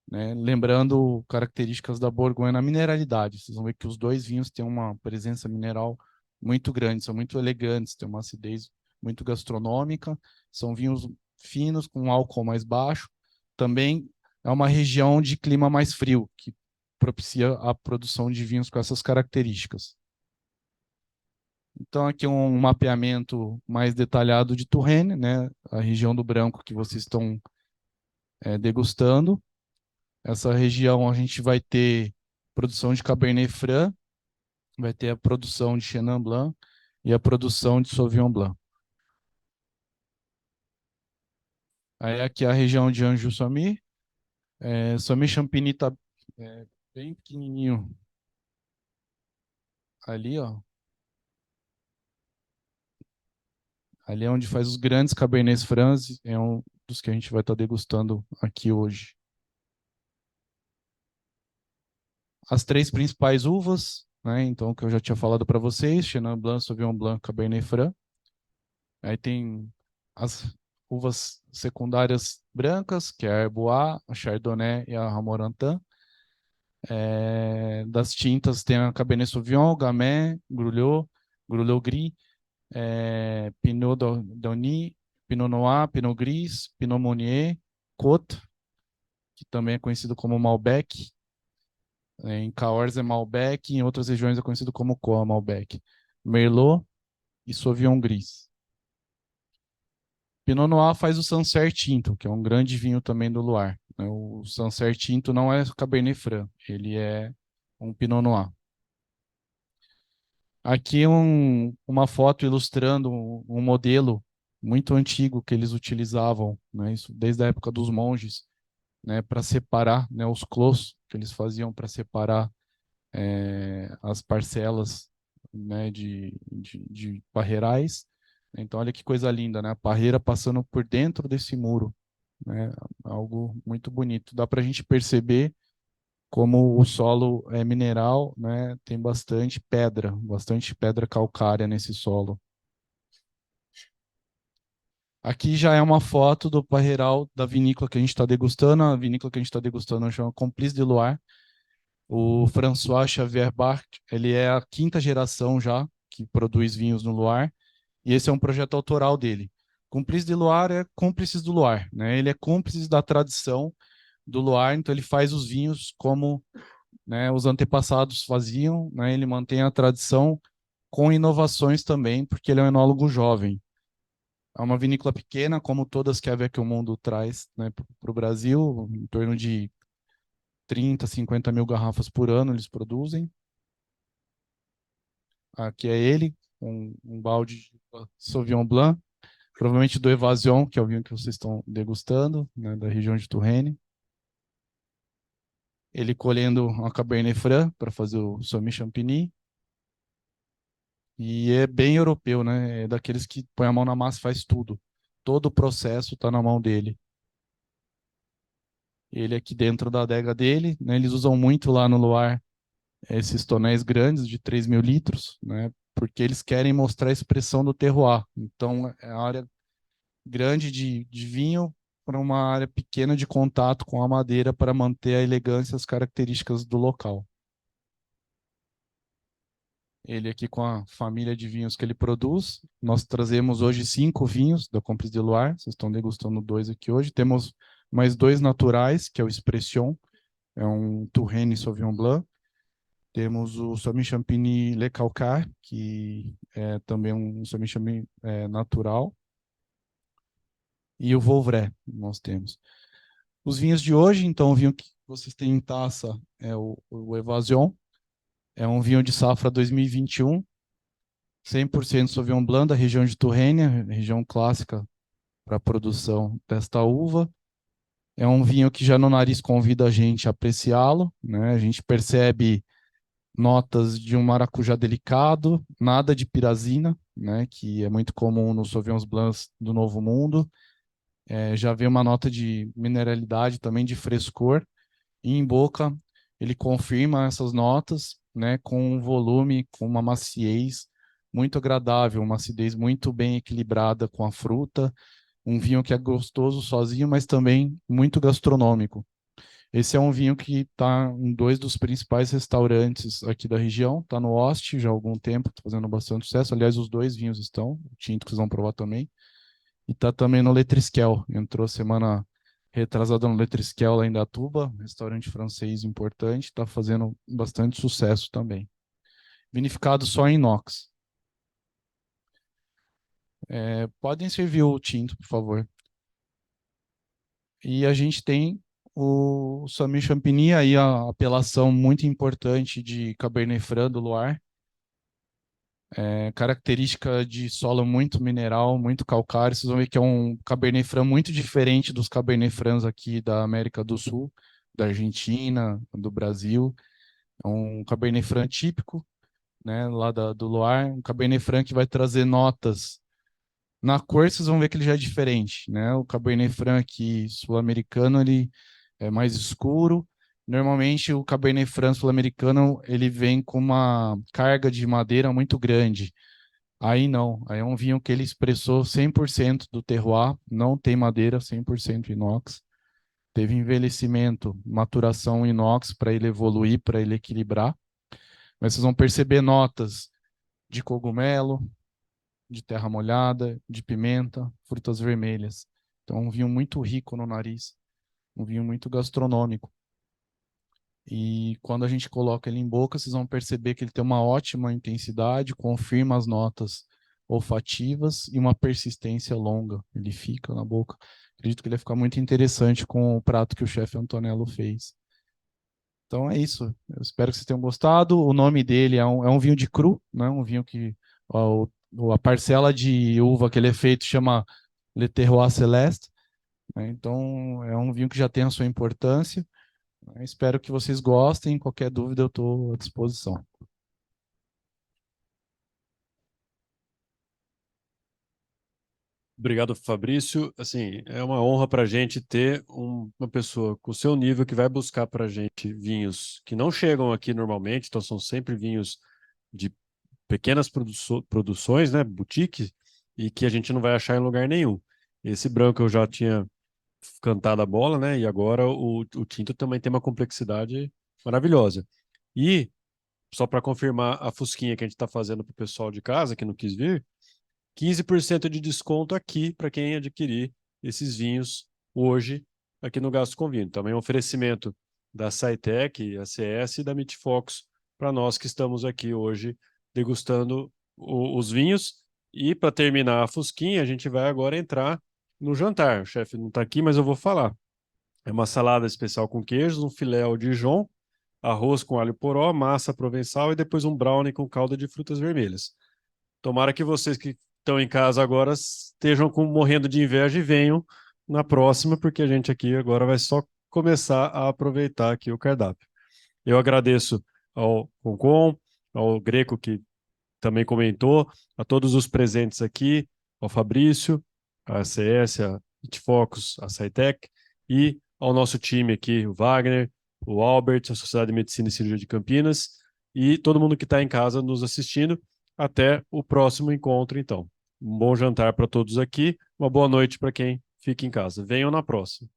Speaker 7: né? Lembrando características da Borgonha na mineralidade. Vocês vão ver que os dois vinhos têm uma presença mineral muito grande, são muito elegantes, têm uma acidez muito gastronômica, são vinhos finos, com álcool mais baixo. Também é uma região de clima mais frio, que propicia a produção de vinhos com essas características. Então, aqui um mapeamento mais detalhado de Touraine, né? A região do branco que vocês estão degustando. Essa região a gente vai ter produção de Cabernet Franc, vai ter a produção de Chenin Blanc e a produção de Sauvignon Blanc. Aí aqui a região de Anjou-Saumur. Saumur-Champigny está bem pequenininho. Ali, ó. Ali é onde faz os grandes Cabernets Francs, é um dos que a gente vai estar degustando aqui hoje. As três principais uvas, né? Então, que eu já tinha falado para vocês, Chenin Blanc, Sauvignon Blanc, Cabernet Franc. Aí tem as uvas secundárias brancas, que é a Herbois, a Chardonnay e a Ramorantin. Das tintas tem a Cabernet Sauvignon, Gamay, Grulhot, Grulhot Gris, Pinot Dony, Pinot Noir, Pinot Gris, Pinot Meunier, Côte, que também é conhecido como Malbec. Em Cahors é Malbec, em outras regiões é conhecido como Coa Malbec. Merlot e Sauvignon Gris. Pinot Noir faz o Sancerre Tinto, que é um grande vinho também do Loire. O Sancerre Tinto não é Cabernet Franc, ele é um Pinot Noir. Aqui uma foto ilustrando um modelo muito antigo que eles utilizavam, né, isso desde a época dos monges, né, para separar, né, os clos que eles faziam para separar as parcelas, né, de parreirais. Então, olha que coisa linda, né? A parreira passando por dentro desse muro, né? Algo muito bonito. Dá para a gente perceber como o solo é mineral, né? Tem bastante pedra calcária nesse solo. Aqui já é uma foto do parreiral da vinícola que a gente está degustando. A vinícola que a gente está degustando chama Complice de Loire. O François Xavier Bart, ele é a quinta geração já que produz vinhos no Loire, e esse é um projeto autoral dele. Cúmplice de Loire é cúmplices do Loire, né? Ele é cúmplice da tradição do Loire, então ele faz os vinhos como, né, os antepassados faziam, né? Ele mantém a tradição com inovações também, porque ele é um enólogo jovem. É uma vinícola pequena, como todas que a Vecchio Mundo traz, né, para o Brasil, em torno de 30, 50 mil garrafas por ano eles produzem. Aqui é ele, um balde de Sauvignon Blanc, provavelmente do Evasion, que é o vinho que vocês estão degustando, né, da região de Touraine. Ele colhendo uma Cabernet Franc para fazer o Saumur Champigny. E é bem europeu, né? É daqueles que põe a mão na massa e faz tudo. Todo o processo está na mão dele. ele aqui dentro da adega dele, né? Eles usam muito lá no Loire esses tonéis grandes de 3.000 litros, né? Porque eles querem mostrar a expressão do terroir. Então, é a área grande de vinho para uma área pequena de contato com a madeira para manter a elegância e as características do local. Ele aqui com a família de vinhos que ele produz. Nós trazemos hoje 5 vinhos da Compris de Loire. Vocês estão degustando 2 aqui hoje. Temos mais 2 naturais, que é o Expression, é um Touraine Sauvignon Blanc. Temos o Saumy Champigny Le Calcar, que é também um Saumy Champigny natural. E o Vouvray nós temos. Os vinhos de hoje, então, o vinho que vocês têm em taça é o Evasion. É um vinho de safra 2021, 100% Sauvignon Blanc, da região de Touraine, região clássica para a produção desta uva. É um vinho que já no nariz convida a gente a apreciá-lo, né? A gente percebe notas de um maracujá delicado, nada de pirazina, né? Que é muito comum nos Sauvignons Blancs do Novo Mundo. Já vem uma nota de mineralidade, também de frescor. E em boca, ele confirma essas notas, né, com um volume, com uma maciez muito agradável, uma acidez muito bem equilibrada com a fruta, um vinho que é gostoso sozinho, mas também muito gastronômico. Esse é um vinho que está em 2 dos principais restaurantes aqui da região, está no Oste já há algum tempo, está fazendo bastante sucesso. Aliás, os 2 vinhos estão, o tinto que vocês vão provar também. E está também no Letrisquel, entrou semana retrasada no Letrisquel lá em Datuba, restaurante francês importante, está fazendo bastante sucesso também. Vinificado só em inox. Podem servir o tinto, por favor. E a gente tem o Saumy Champigny, aí a apelação muito importante de Cabernet Franc do Loire. Característica de solo muito mineral, muito calcário. Vocês vão ver que é um Cabernet Franc muito diferente dos Cabernet Francs aqui da América do Sul, da Argentina, do Brasil. É um Cabernet Franc típico, né, lá do Loire. Um Cabernet Franc que vai trazer notas. Na cor, vocês vão ver que ele já é diferente, né? O Cabernet Franc sul-americano, ele é mais escuro. Normalmente, o Cabernet Franc sul-americano, ele vem com uma carga de madeira muito grande. Aí não, aí é um vinho que ele expressou 100% do terroir, não tem madeira, 100% inox. Teve envelhecimento, maturação inox para ele evoluir, para ele equilibrar. Mas vocês vão perceber notas de cogumelo, de terra molhada, de pimenta, frutas vermelhas. Então, um vinho muito rico no nariz, um vinho muito gastronômico. E quando a gente coloca ele em boca, vocês vão perceber que ele tem uma ótima intensidade, confirma as notas olfativas e uma persistência longa. Ele fica na boca. Acredito que ele vai ficar muito interessante com o prato que o chefe Antonello fez. Então é isso. Eu espero que vocês tenham gostado. O nome dele é um vinho de cru, né? Um vinho que a parcela de uva que ele é feito chama Le Terroir Celeste, né? Então é um vinho que já tem a sua importância. Espero que vocês gostem. Qualquer dúvida, eu estou à disposição.
Speaker 1: Obrigado, Fabrício. Assim, é uma honra para a gente ter uma pessoa com o seu nível que vai buscar para a gente vinhos que não chegam aqui normalmente, então são sempre vinhos de pequenas produções, né, boutique, e que a gente não vai achar em lugar nenhum. Esse branco eu já tinha cantado a bola, né, e agora o tinto também tem uma complexidade maravilhosa. E, só para confirmar a fusquinha que a gente está fazendo para o pessoal de casa que não quis vir, 15% de desconto aqui para quem adquirir esses vinhos hoje aqui no Gasto com Vinho. Também um oferecimento da Saitec, ACS e da Mitfox para nós que estamos aqui hoje degustando os vinhos. E para terminar a fusquinha, a gente vai agora entrar no jantar. O chefe não está aqui, mas eu vou falar. É uma salada especial com queijos, um filé ao Dijon, arroz com alho poró, massa provençal e depois um brownie com calda de frutas vermelhas. Tomara que vocês que estão em casa agora estejam morrendo de inveja e venham na próxima, porque a gente aqui agora vai só começar a aproveitar aqui o cardápio. Eu agradeço ao Concon, ao Greco, que também comentou, a todos os presentes aqui, ao Fabrício, a ACS, a Itfocus, a Saitec e ao nosso time aqui, o Wagner, o Albert, a Sociedade de Medicina e Cirurgia de Campinas, e todo mundo que está em casa nos assistindo. Até o próximo encontro, então. Um bom jantar para todos aqui, uma boa noite para quem fica em casa. Venham na próxima.